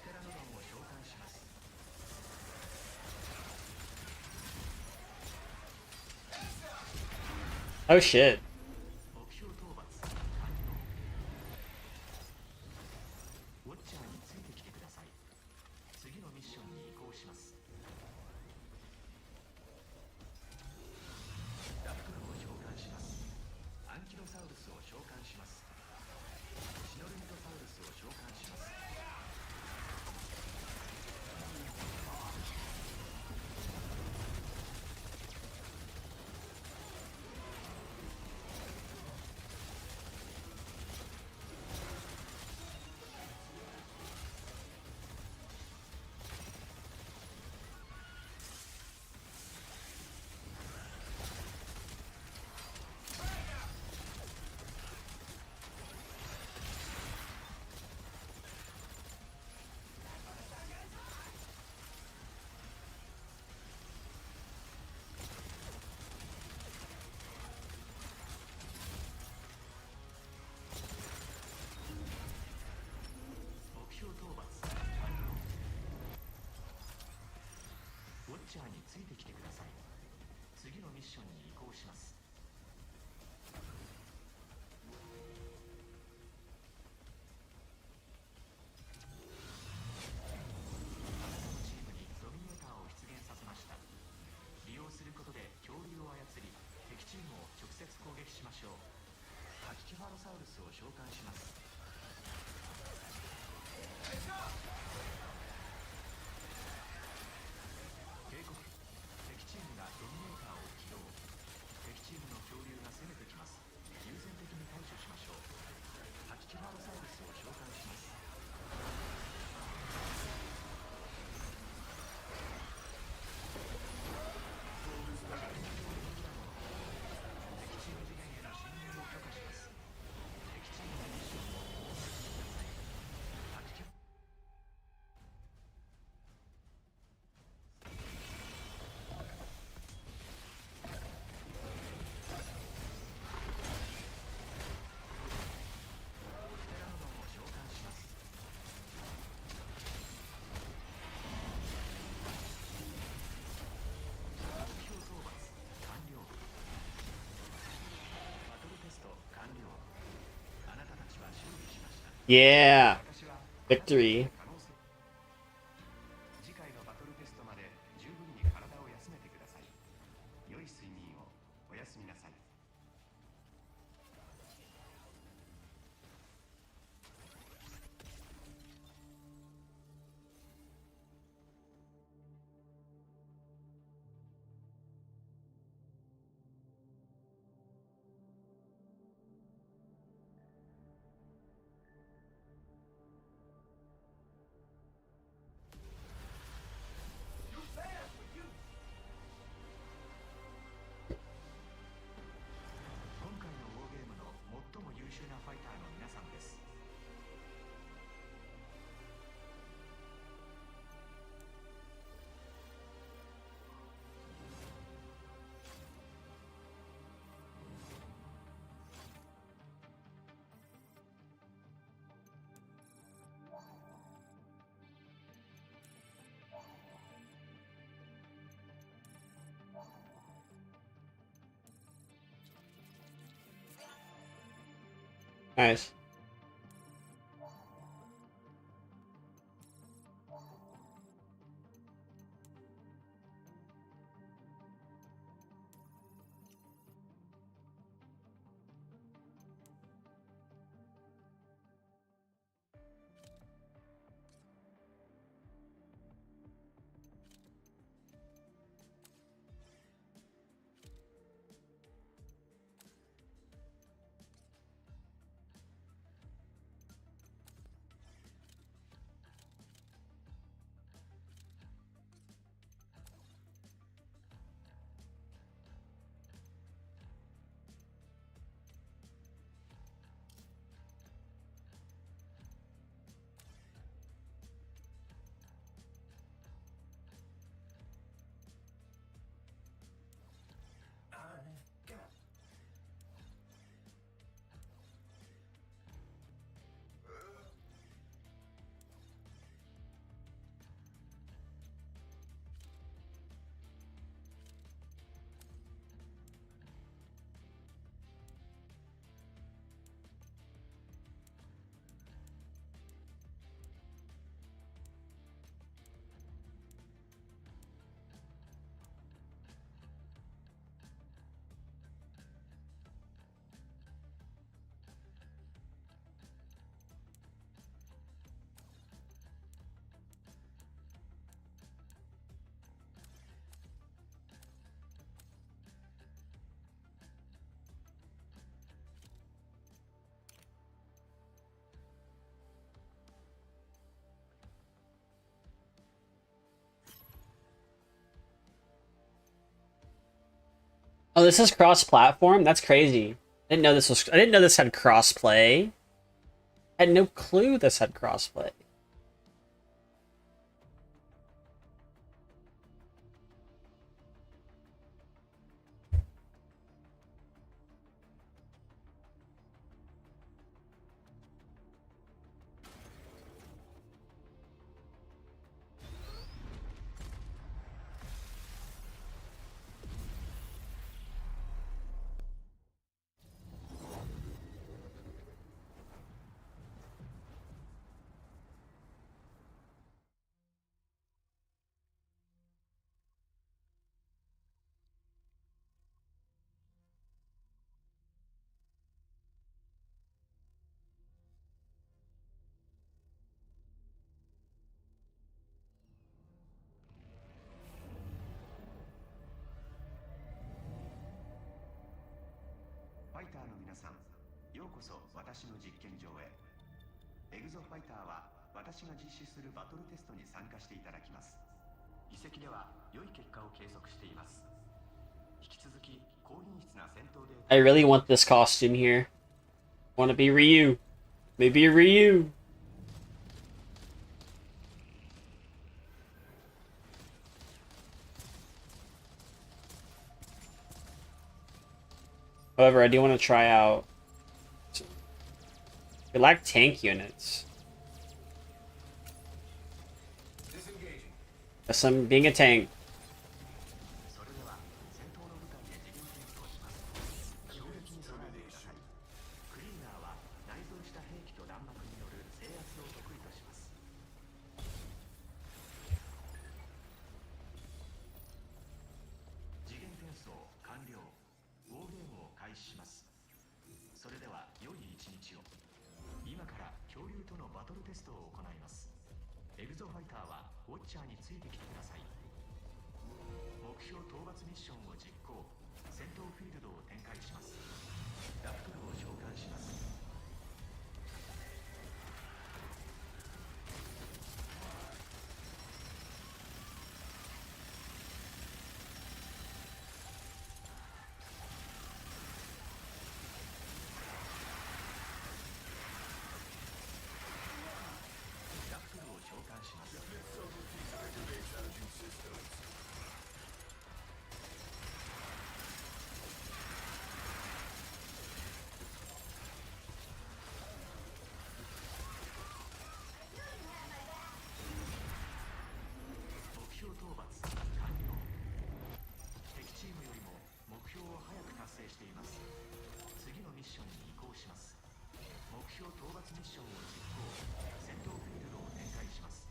テラノドンを召喚します。 Oh shit. 目標討伐完了。ウォッチャーについてきてください。次のミッションに移行します。ラプトルを召喚します。アンキロサウルスを召喚します。シノルミトサウルスを召喚します。ッションに移行します。あなたのチームにドミネーターを出現させました。利用することで恐竜を操り、敵チームを直接攻撃しましょう。ハキキファロサウルスを召喚します。警告、敵チームがドミネーターを起動。敵チームの恐竜が攻めてきます。優先的に対処しましょう。ハキキファロサウルスを召喚します。敵チーム次元への侵入を許可します。敵チームのミッションを行使してください。ハキキテラノドンを召喚します。目標討伐完了。バトルテスト完了。あなたたちは勝利しました。 Yeah. 私は Victory. 可能性。次回のバトルテストまで十分に体を休めてください。良い睡眠を。おやすみなさい。今回のウォーゲームの最も優秀なファイターの皆さんです。Nice. Oh, this is cross-platform? That's crazy. I didn't know this had cross-play. I had no clue this had cross-play. さん、ようこそ私の実験場へ。エグゾファイターは私が実施するバトルテストに参加していただきます。遺跡では良い結果を計測しています。引き続き高品質な戦闘データ I really want this costume here. Want to be Ryu. Maybe a Ryu. However, I do want to try out. We lack tank units. Guess I'm being a tank. それでは戦闘の舞台で次元転送します。衝撃に備えてください。クリーナーは内蔵した兵器と弾幕による制圧を得意とします。次元転送完了。ウォーゲームを開始します。それでは良い一日を。今から恐竜とのバトルテストを行います。エグゾファイターはウォッチャーについてきてください。目標討伐ミッションを実行。戦闘フィールドを展開します。ラプトルを召喚します。ラプトルを召喚します。目標討伐完了。敵チームよりも目標を早く達成しています。次のミッションに移行します。目標討伐ミッションを実行。戦闘フィールドを展開します。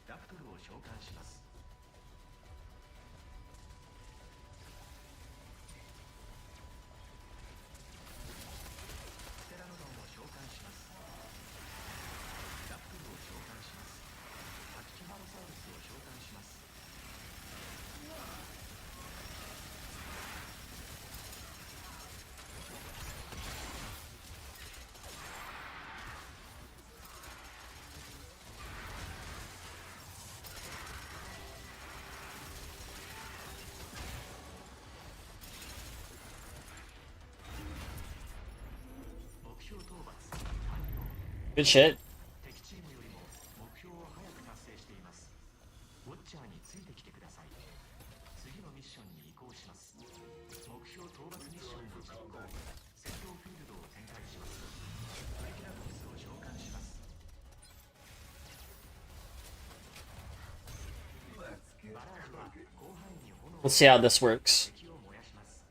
ラプトルを召喚します。ステラノドンを召喚します。ラプトルを召喚します。タキキマロサウルスを召喚します。目標討伐完了。 Good shit. 敵チームよりも目標を早く達成しています。ウォッチャーについてきてください。次のミッションに移行します。目標討伐ミッションを実行。戦闘フィールドを展開します。トリケラトプスを召喚します。バラージは広範囲に炎を Let's see how this works. 敵を燃やします。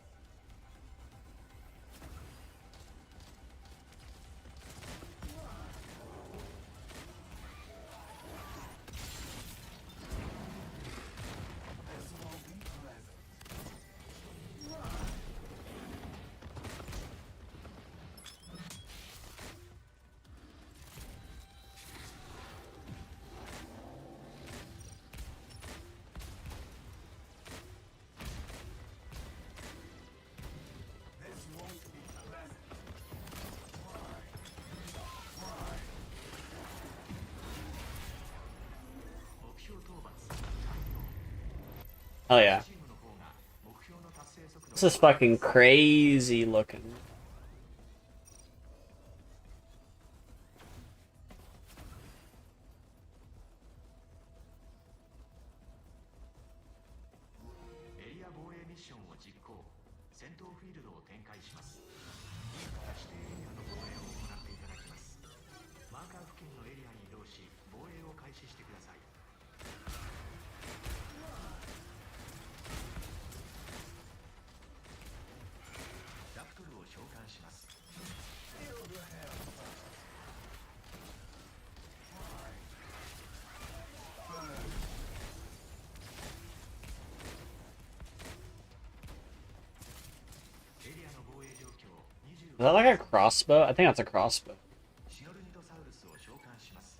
目標討伐完了。 Hell yeah. チームの方が目標の達成速度 This is fucking crazy looking. エリア防衛ミッションを実行。戦闘フィールドを展開します。今から指定エリアの防衛を行っていただきます。マーカー付近のエリアに移動し防衛を開始してください。ラプトルを召喚します。エリアの防衛状況 Is that like a crossbow? I think that's a crossbow. シノルニドサウルスを召喚します。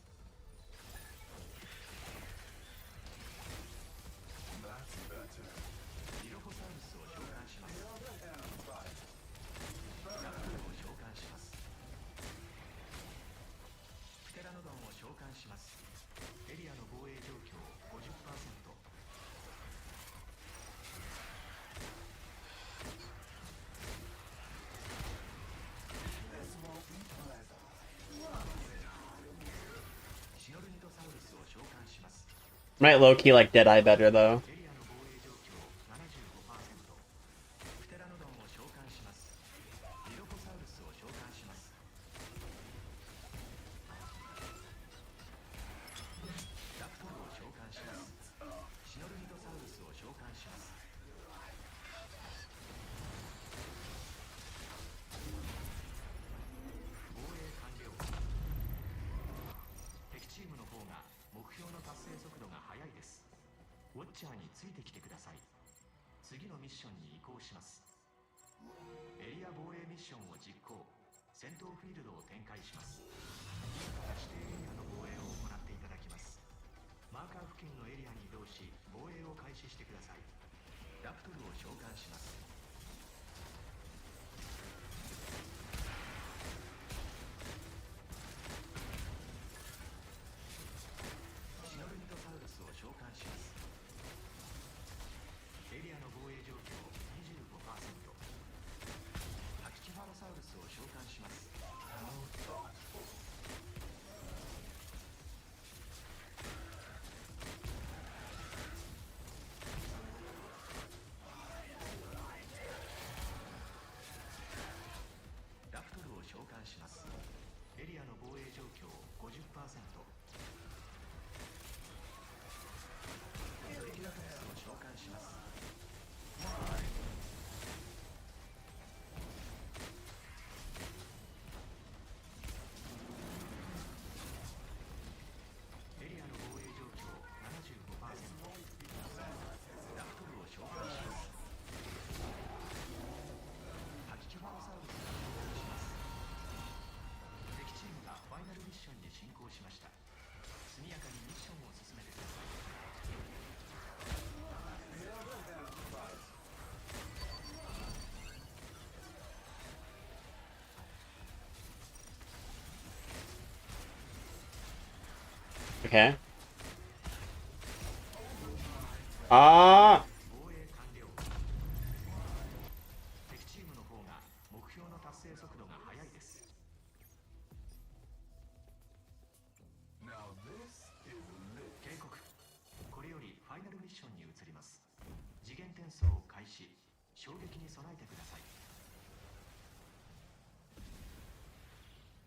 リロコサウルスを召喚します。ラプトルを召喚喚します。エリアの防衛状況 50%。シノルニトサウルスを召喚します。 Might low key like Deadeye better though. エリアの防衛状況 75%。 プテラノドンを召喚します。リロコサウルスを召喚します。ラプトルを召喚します。シノルニトサウルスを召喚します。防衛完了。敵チームの方が目標の達成速度が速いです。ウォッチャーについてきてください。次のミッションに移行します。エリア防衛ミッションを実行。戦闘フィールドを展開します。今から指定エリアの防衛を行っていただきます。マーカー付近のエリアに移動し防衛を開始してください。ラプトルを召喚します。シノルニトサウルスを召喚します。エリアの防衛状況 25%。 タキキファロサウルスを召喚します。ラプトルを召喚します。エリアの防衛状況 50%。 トリケラトプスを召喚します。エリアの防衛状況 75%。 ラプトルを召喚します。タキキファロサウルスを召喚します。敵チームがファイナルミッションに進行しました。速やかにミッションを進めてください。Okay. Ah. 防衛完了。敵チームの方が目標の達成速度が速いです。警告。これよりファイナルミッションに移ります。次元転送を開始。衝撃に備えてください。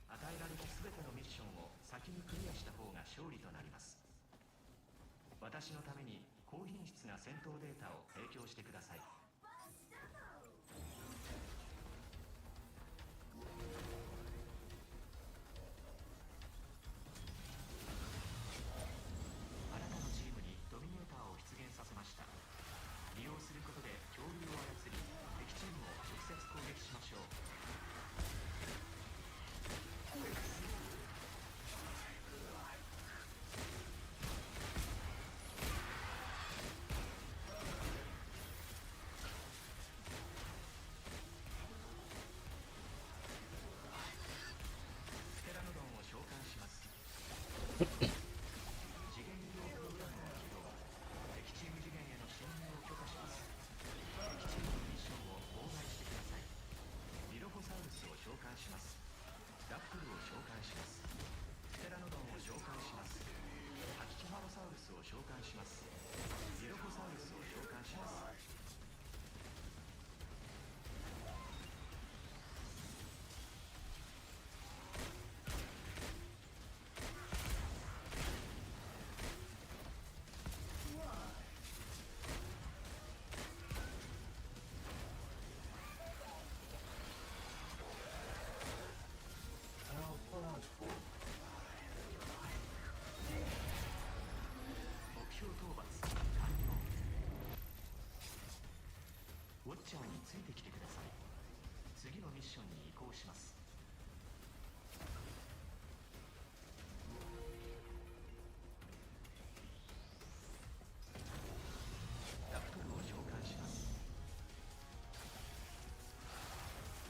与えられた全てのミッションを先にクリアした方が勝利となります。私のために高品質な戦闘データを提供してください。あなたのチームにドミネーターを出現させました。利用することで恐竜を操り、敵チームを直接攻撃しましょう。プテラノドンを召喚します。次元医療プログラムを起動。敵チーム次元への侵入を許可します。敵チームのミッションを妨害してください。リロコサウルスを召喚します。ラプトルを召喚します。プテラノドンを召喚します。タキキファロサウルスを召喚します。リロコサウルスを召喚します。目標討伐完了。ウォッチャーについてきてください。次のミッションに移行します。ラプトルを召喚します。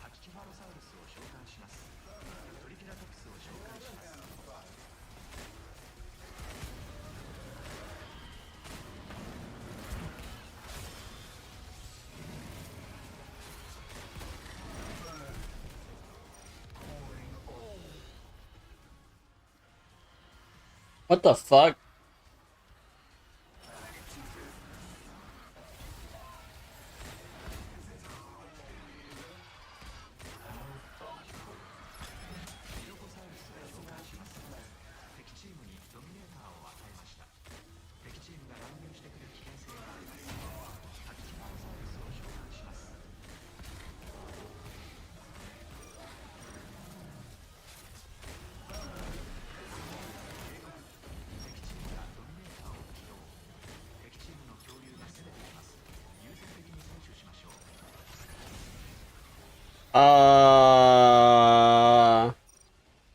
タキキファロサウルスを召喚します。トリケラトプスを召喚します。What the fuck?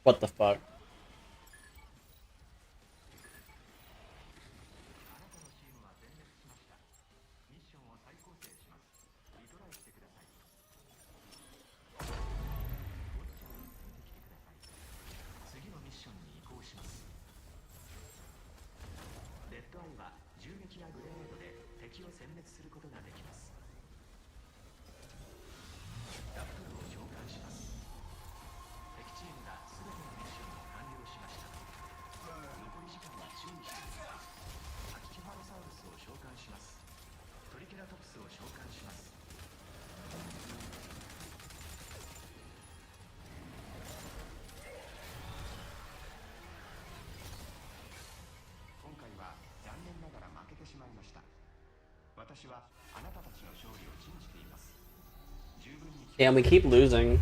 What the fuck? Damn, we keep losing.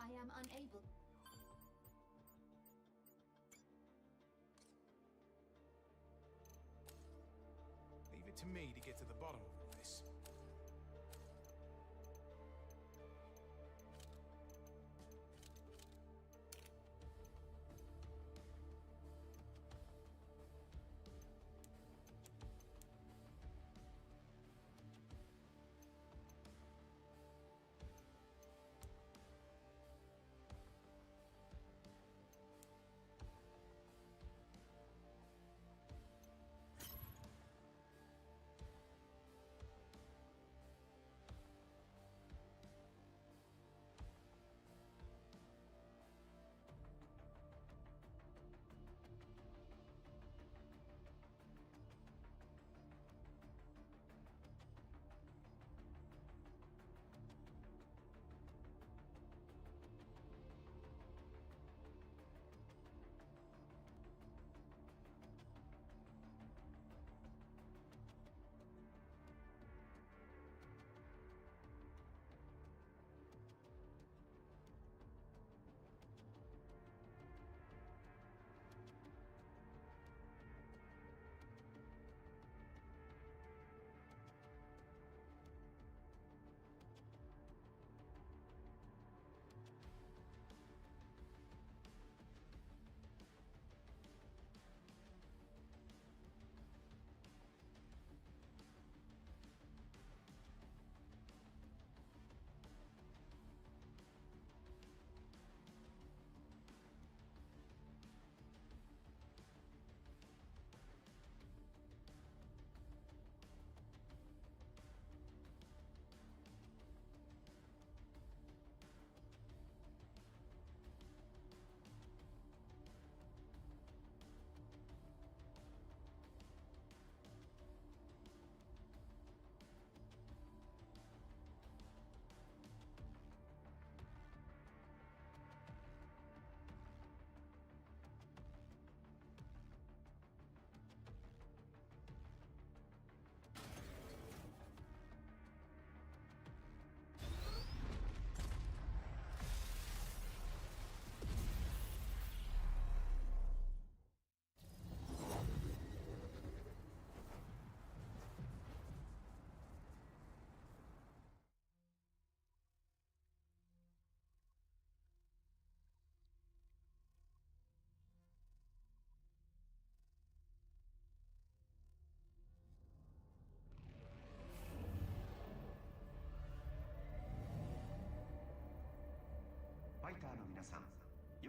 I am unable. Leave it to me to get to the bottom of all this.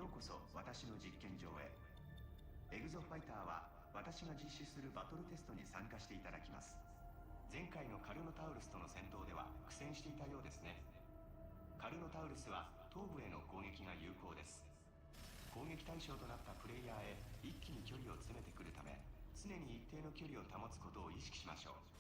ようこそ私の実験場へ。エグゾファイターは私が実施するバトルテストに参加していただきます。前回のカルノタウルスとの戦闘では苦戦していたようですね。カルノタウルスは頭部への攻撃が有効です。攻撃対象となったプレイヤーへ一気に距離を詰めてくるため、常に一定の距離を保つことを意識しましょう。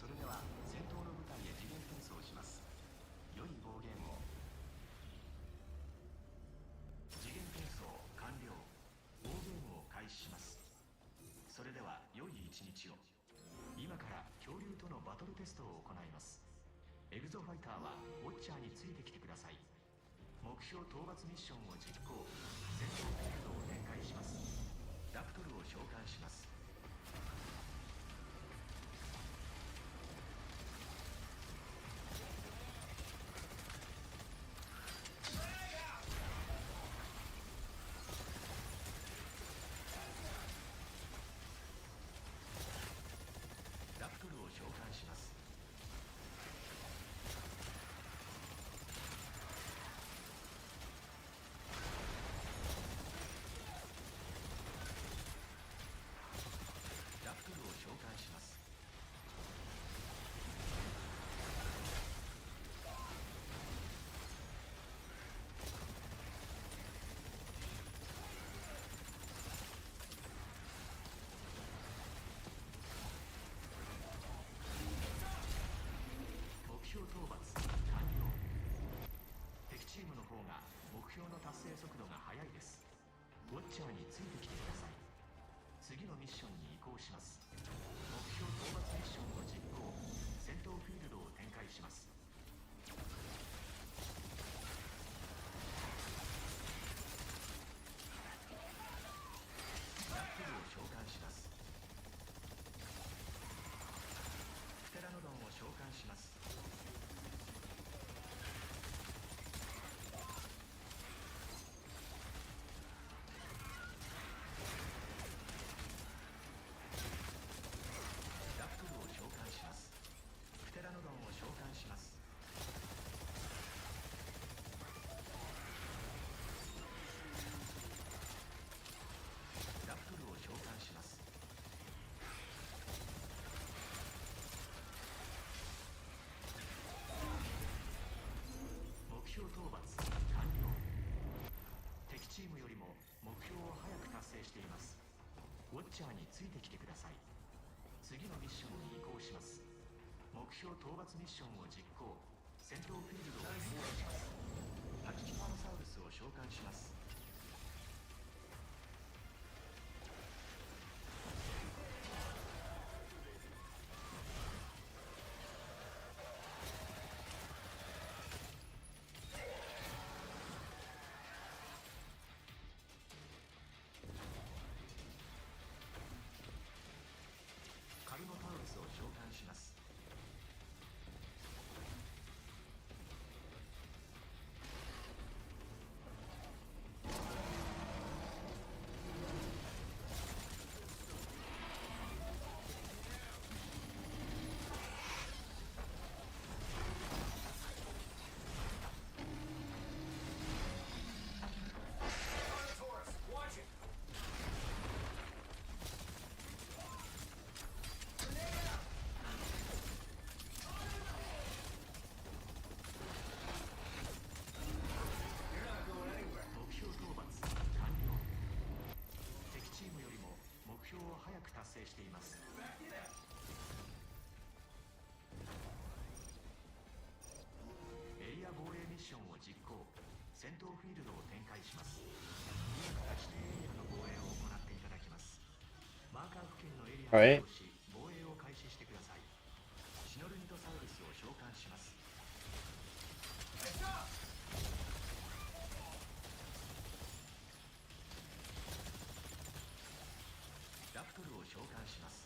それでは戦闘の舞台へ次元転送します。良い暴言を。次元転送完了。暴言を開始します。それでは良い一日を。今から恐竜とのバトルテストを行います。エグゾファイターはウォッチャーについてきてください。目標討伐ミッションを実行。戦闘フィールドを展開します。ラプトルを召喚します。ラプトルを召喚します。ラプトルを召喚します。目標討伐完了。敵チームの方が目標の達成速度が速いです。ウォッチャーについてきてください。次のミッションに移行します。目標討伐ミッションを実行。戦闘フィールドを展開します。ラプトルを召喚します。プテラノドンを召喚します。ラプトルを召喚します。プテラノドンを召喚します。ラプトルを召喚します。目標討伐完了。敵チームよりも目標を早く達成しています。ウォッチャーについてきてください。次のミッションに移行します。目標討伐ミッションを実行。戦闘フィールドを展開します。タキティパノサウルスを召喚します。カルノタウルスを召喚します。目標討伐完了。敵チームよりも目標を早く達成しています。エリア防衛ミッションを実行。戦闘フィールドを展開します。今から指定エリアの防衛を行っていただきます。マーカー付近のエリアを通し防衛を開始してください。シノルニトサウルスを召喚します。ラプトルを召喚します。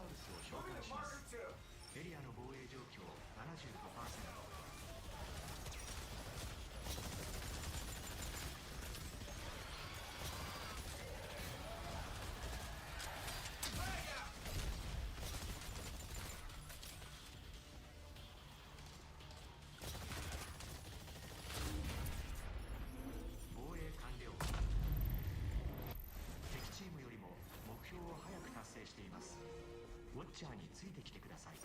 サウルスを召喚します。エリアの防衛状況 75%。防衛完了。敵チームよりも目標を早く達成しています。ウォッチャーについてきてください。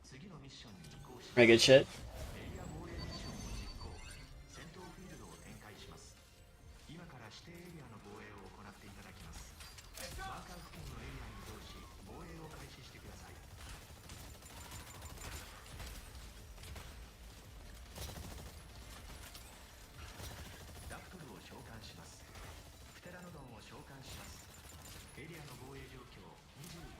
次のミッションに移行します。 Pretty good shit. エリア防衛ミッションを実行。戦闘フィールドを展開します。今から指定エリアの防衛を行っていただきます。マーカー付近のエリアに移動し防衛を開始してください。ラプトルを召喚します。プテラノドンを召喚します。エリアの防衛状況 25%。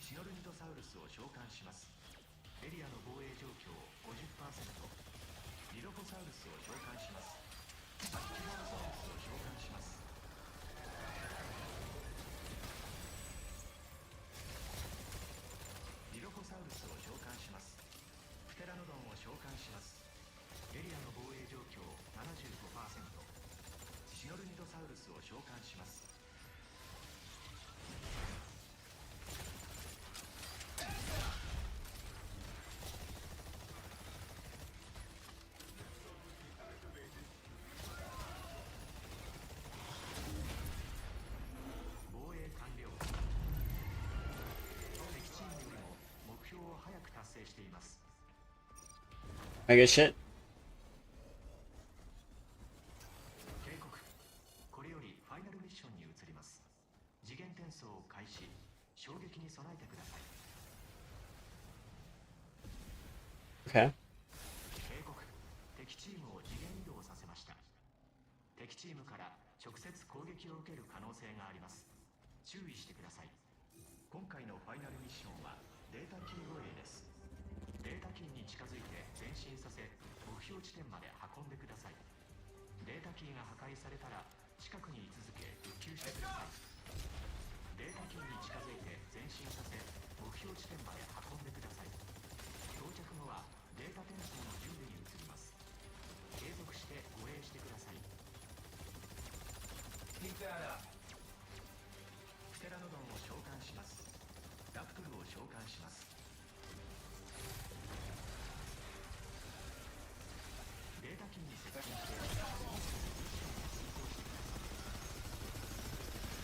シノルニトサウルスを召喚します。エリアの防衛状況 50%。リロコサウルスを召喚します。アキキロサウルスを召喚します。リロコサウルスを召喚します。プテラノドンを召喚します。エリアの防衛状況 75%。シノルニトサウルスを召喚します。防衛完了。敵チームよりも目標を早く達成しています。 Pretty good shit. 警告。これよりファイナルミッションに移ります。次元転送を開始。衝撃に備えてください。 Okay. 警告。敵チームを次元移動させました。敵チームから直接攻撃を受ける可能性があります。注意してください。今回のファイナルミッションはデータキー護衛です。データキーに近づいて前進させ目標地点まで運んでください。データキーが破壊されたら近くに居続け復旧してください。データキーに近づいて前進させ目標地点まで運んでください。到着後はデータ転送の準備に移ります。継続して護衛してください。プテラノドンを召喚します。ラプトルを召喚します。データキーに接近して次のミッションに進行してください。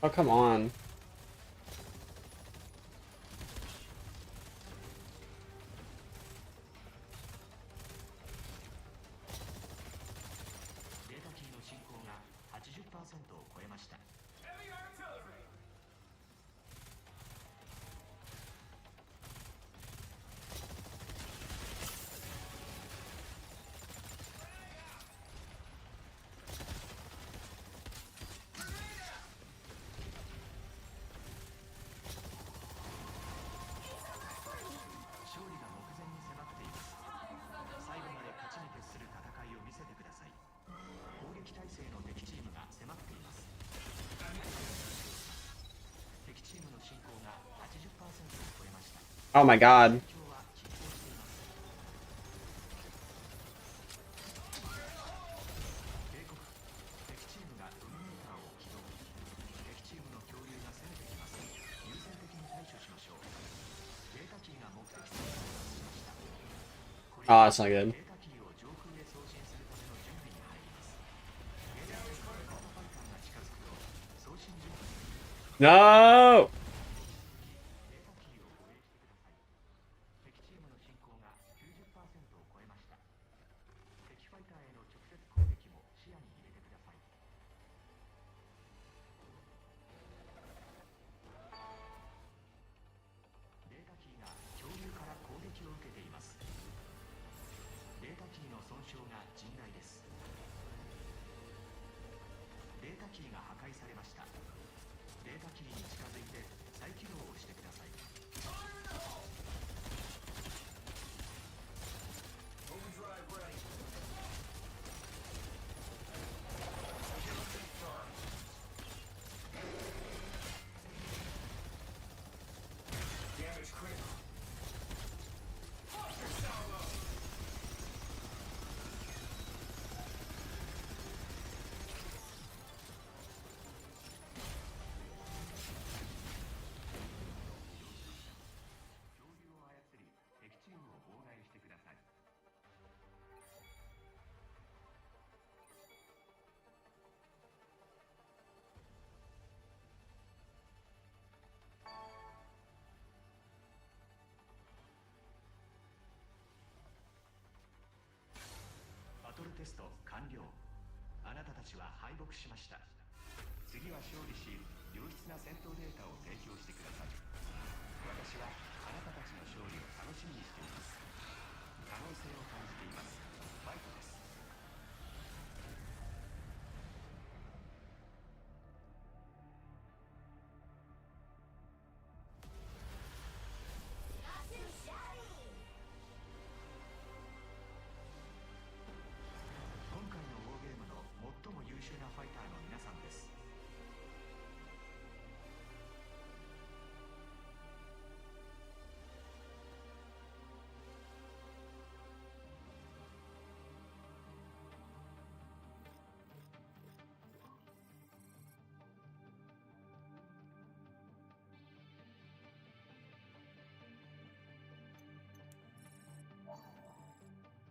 Oh, come on. Oh my god. Oh, that's not good. No!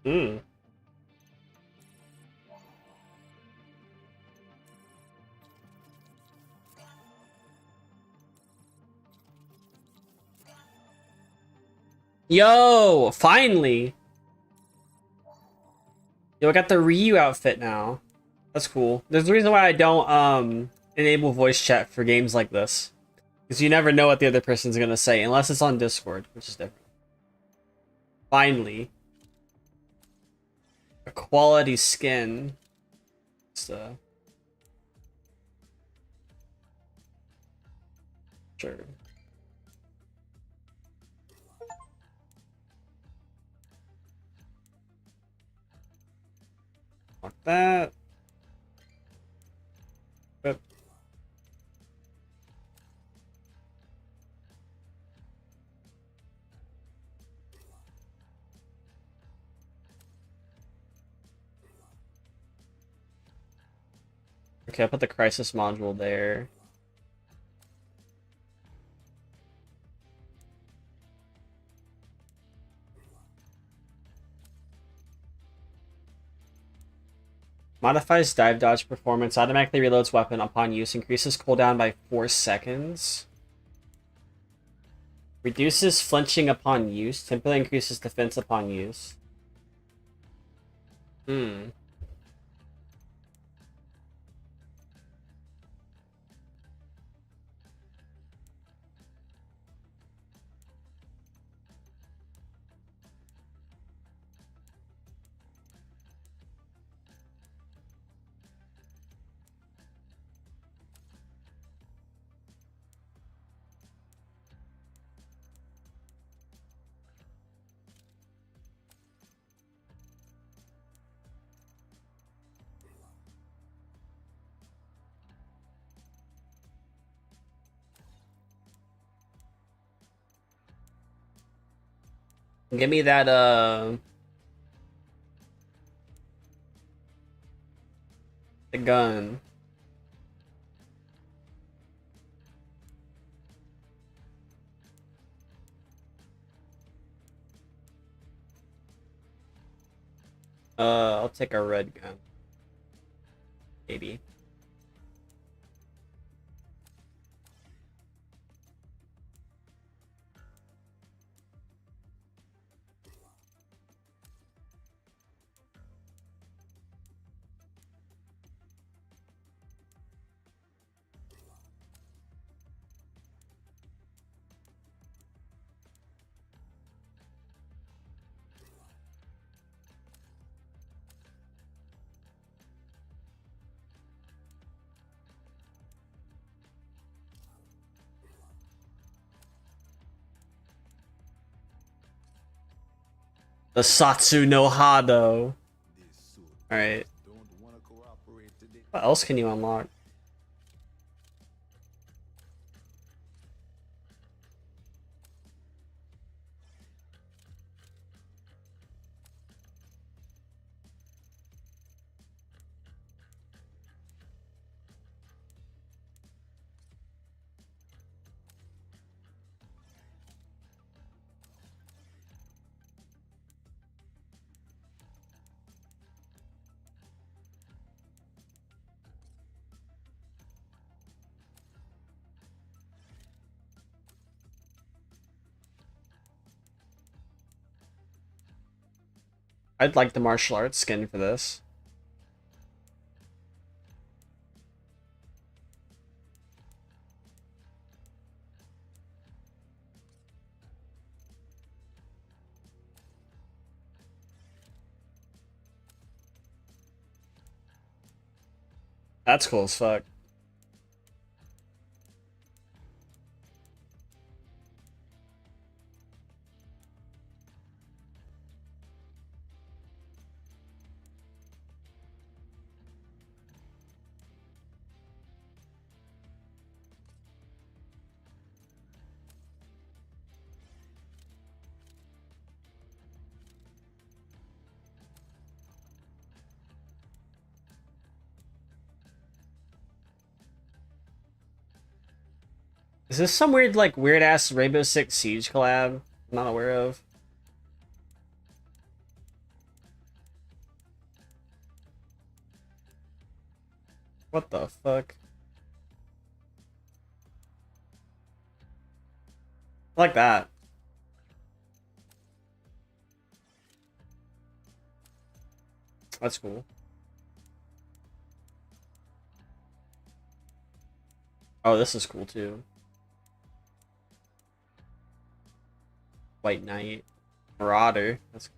Hmm. Yo, finally. Yo, I got the Ryu outfit now. That's cool. There's a reason why I don't enable voice chat for games like this. Because you never know what the other person's gonna say, unless it's on Discord, which is different. Finally. A quality skin. So, sure. Fuck that. Yep. Okay, I put the crisis module there. Modifies dive dodge performance. Automatically reloads weapon upon use. Increases cooldown by 4 seconds. Reduces flinching upon use. Temporarily increases defense upon use. Hmm. Give me that, the gun. I'll take a red gun. Maybe. The Satsu no Hado. Alright. What else can you unlock? I'd like the martial arts skin for this. That's cool as fuck. Is this some weird, like, weird-ass Rainbow Six Siege collab I'm not aware of? What the fuck? I like that. That's cool. Oh, this is cool too. White Knight. Marauder. That's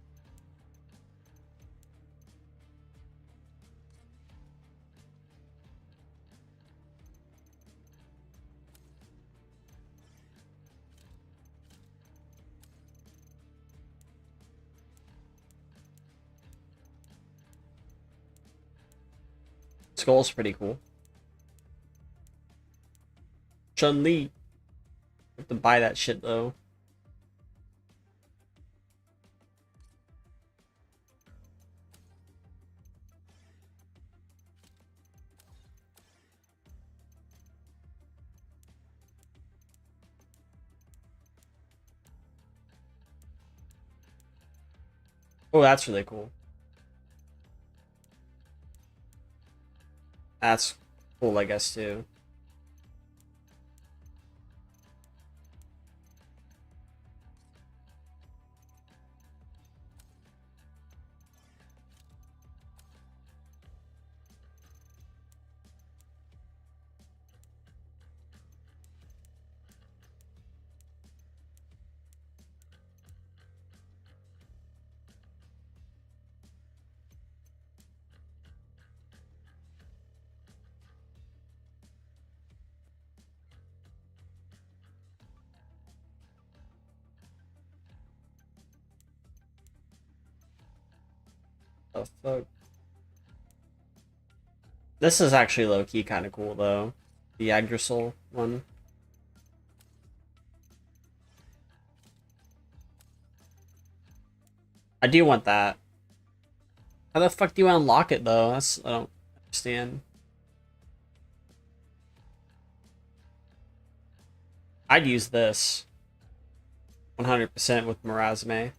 Skull's pretty cool. Chun-Li. Have to buy that shit though. Oh, that's really cool. That's cool, I guess, too. Oh, fuck. This is actually low-key kind of cool, though. The Yggdrasil one. I do want that. How the fuck do you unlock it, though? I don't understand. I'd use this 100% with Marasume.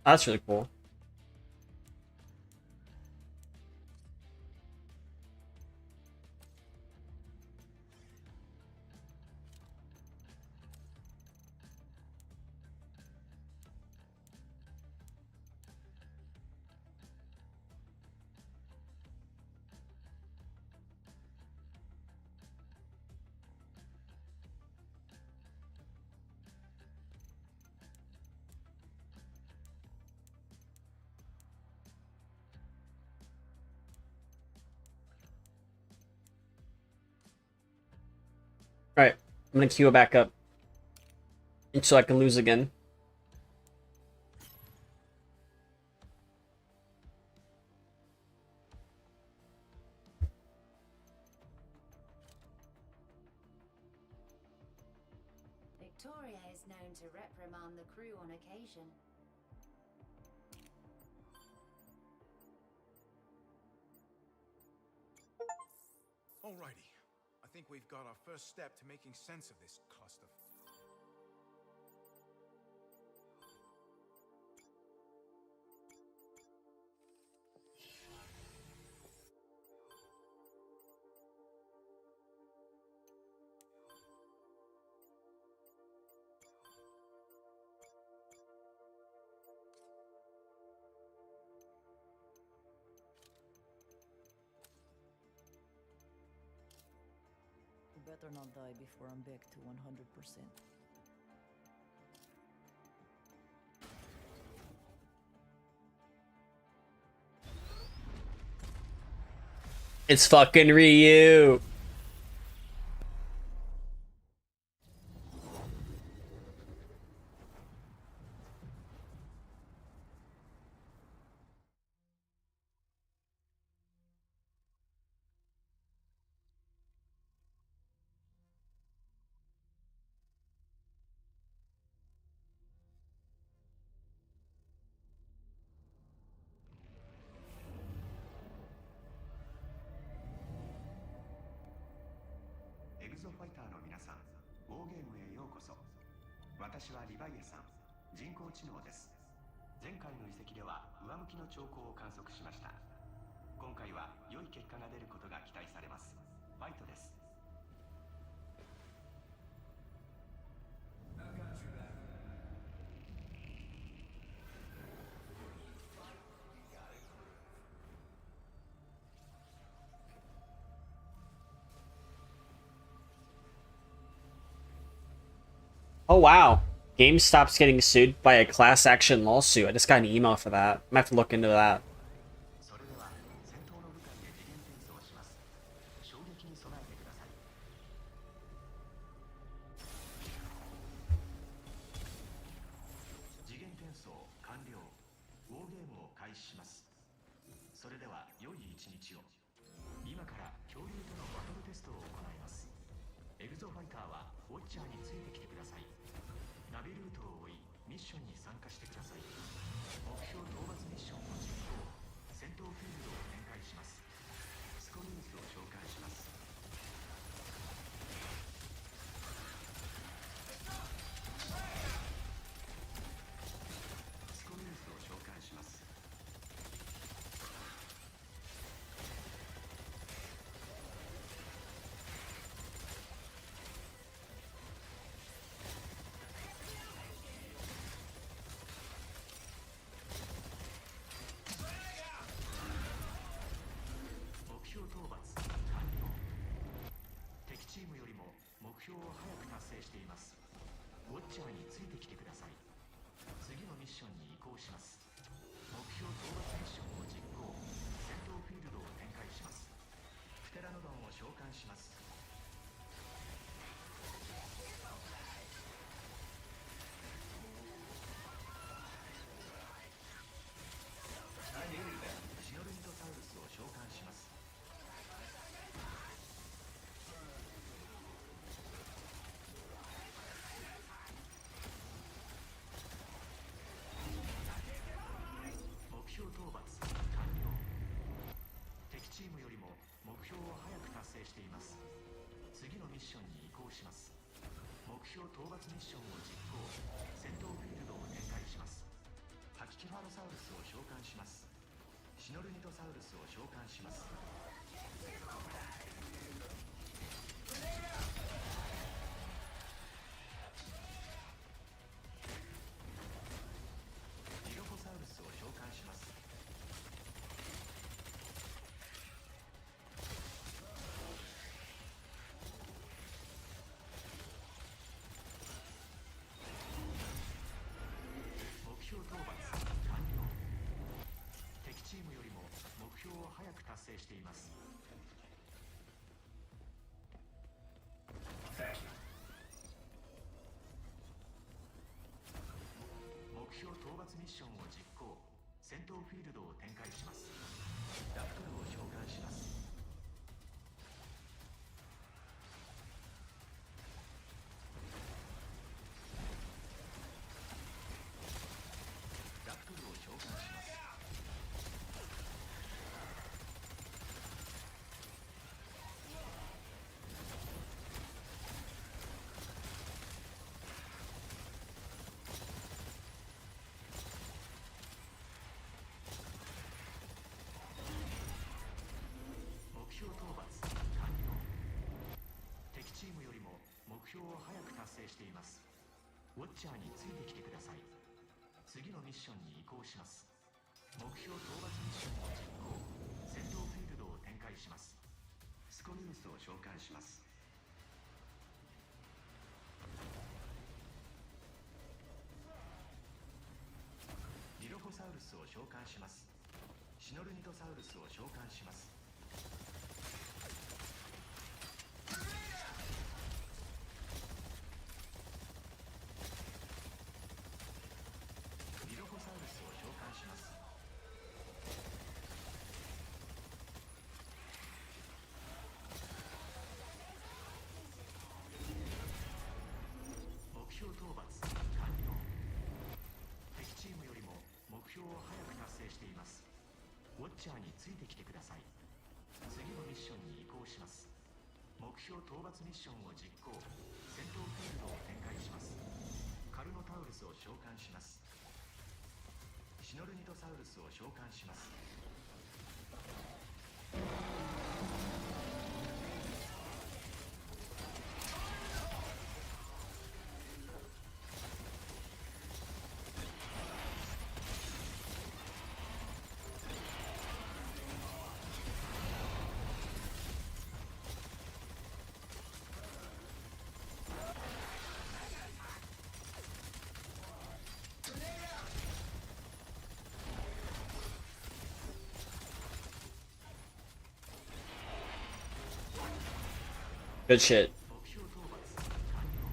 That's really cool. Alright, I'm gonna queue it back up. So I can lose again. Victoria is known to reprimand the crew on occasion. Alrighty. I think we've got our first step to making sense of this cluster. Better not die before I'm back to 100%. It's fucking Ryu.エグゾファイターの皆さん、ウォーゲームへようこそ。私はリヴァイアさん、人工知能です。前回の遺跡では上向きの兆候を観測しました。今回は良い結果が出ることが期待されます。ファイトです。Oh wow. GameStop's getting sued by a class action lawsuit. I just got an email for that. I might have to look into that. それでは戦闘の舞台で次元転送します。衝撃に備えてください。次元転送完了。ウォーゲームを開始します。それでは良い一日を。今から恐竜とのバトルテストを行います。エグゾファイターはウォッチャーについてきてください。ナビルートを追いミッションに参加し標討伐ミッションを実行。戦闘フィールドを展開します。パキキファロサウルスを召喚します。シノルニトサウルスを召喚します。ディロコサウルスを召喚します。目標討伐完了。敵チームよりも目標を早く達成しています。目標討伐ミッションを実行。戦闘フィールドを展開します。ラプトルを召喚します。ラプトルを召喚します。目標討伐完了。敵チームよりも目標を早く達成しています。ウォッチャーについてきてください。次のミッションに移行します。目標討伐ミッションを実行。戦闘フィールドを展開します。スコニウスを召喚します。ディロコサウルスを召喚します。シノルニトサウルスを召喚します。ディロコサウルスを召喚します。目標討伐完了。敵チームよりも目標を早く達成しています。ウォッチャーについてきてください。次のミッションに移行します。目標討伐ミッションを実行。戦闘フィールドを展開します。カルノタウルスを召喚します。シノルニトサウルスを召喚します。Good shit. 目標討伐完了。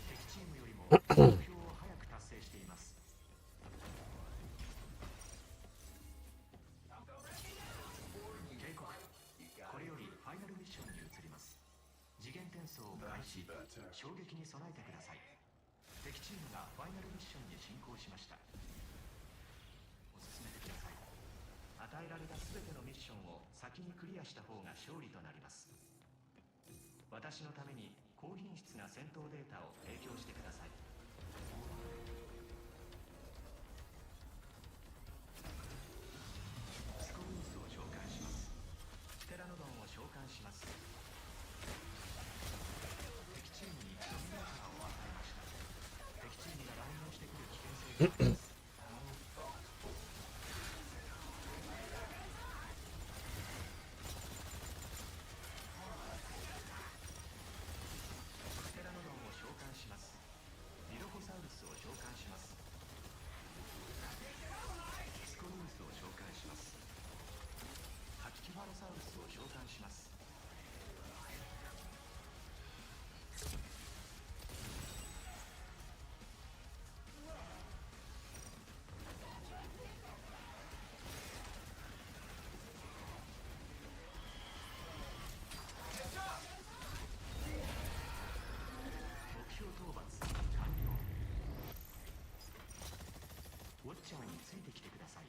敵チームよりも目標を早く達成しています。警告。これよりファイナルミッションに移ります。次元転送を開始。衝撃に備えてください。敵チームがファイナルミッションに進行しました。お進めてください。与えられた全てのミッションを先にクリアした方が勝利となります。私のために高品質な戦闘データを提供してください。スコウンスを召喚します。プテラノドンを召喚します。敵チームにドミネーターを与えました。敵チームが乱入してくる危険性があります。プテラノドンを召喚します。ディロコサウルスを召喚します。スコウンスを召喚します。パキキファロサウルスを召喚します。目標討伐完了。ウォッチャーについてきてください。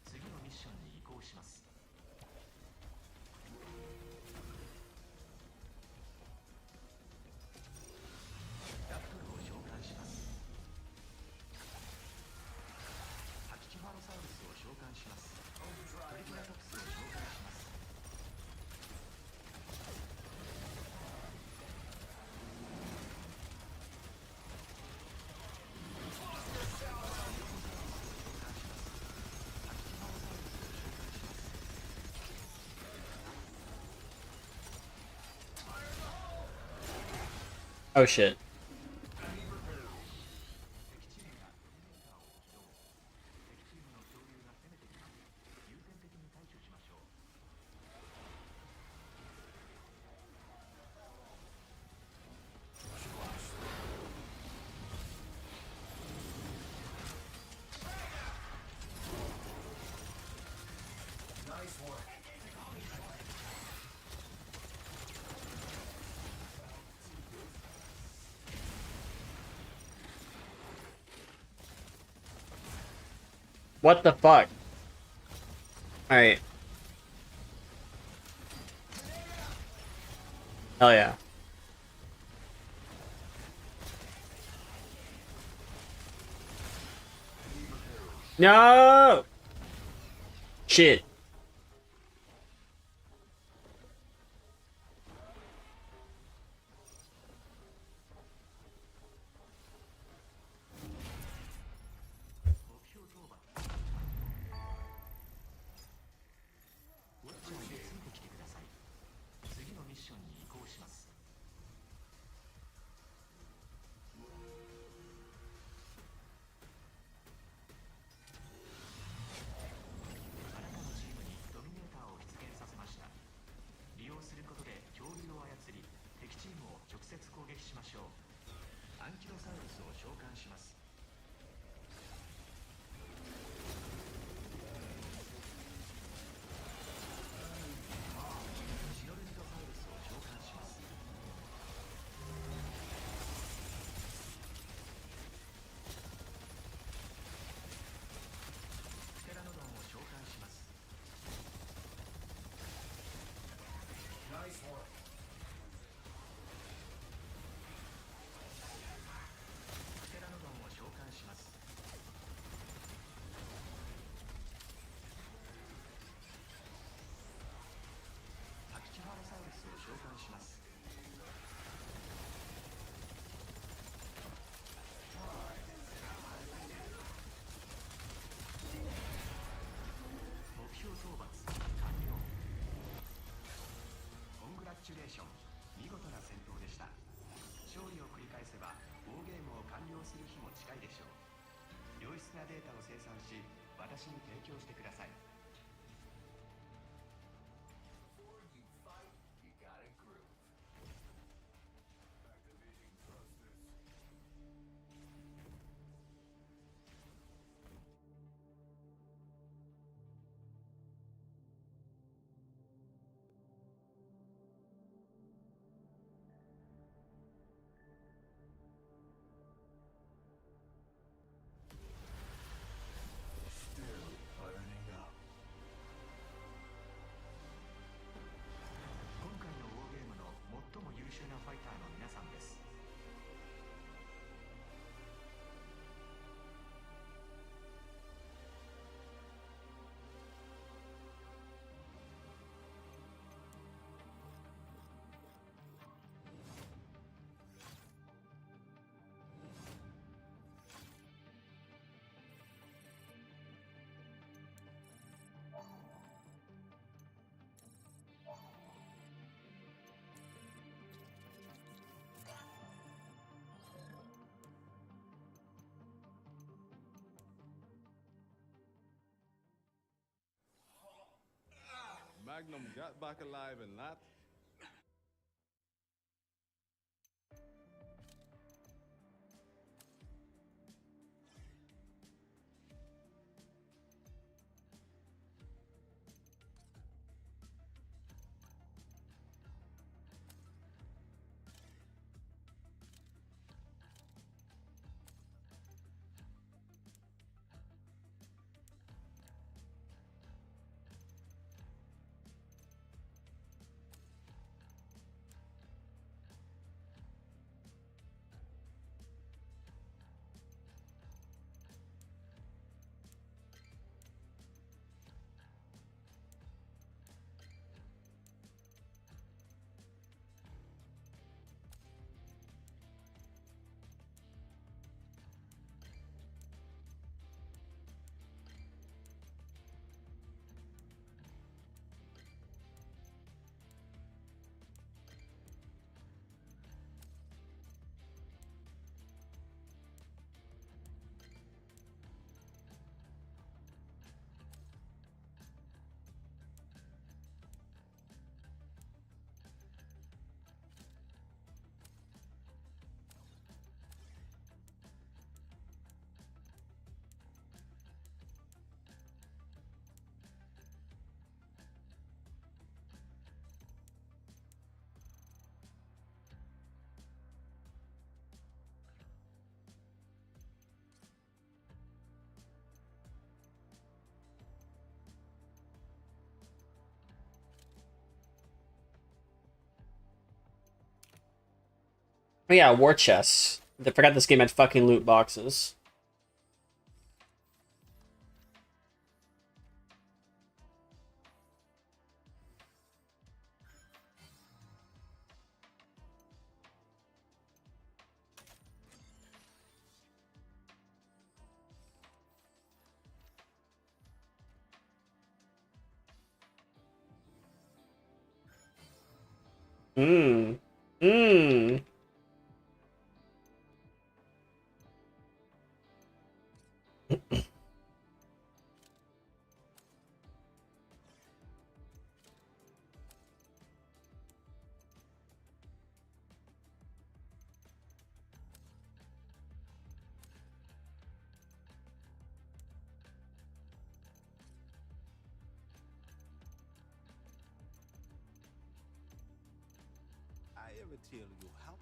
次のミッションに移行します。Oh shit. What the fuck? Alright. Hell yeah. No! Shit. Magnum got back alive and that. Oh yeah, war chests. I forgot this game had fucking loot boxes. Mmm. Mmm. I ever tell you how?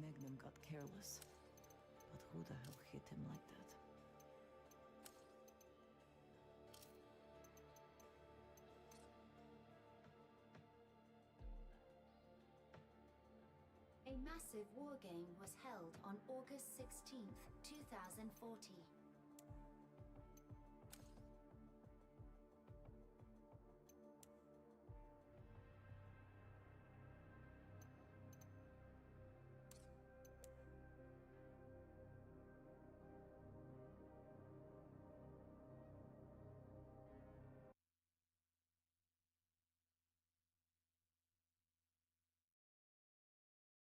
Magnum got careless. But who the hell hit him like that? A massive war game was held on August 16th, 2040.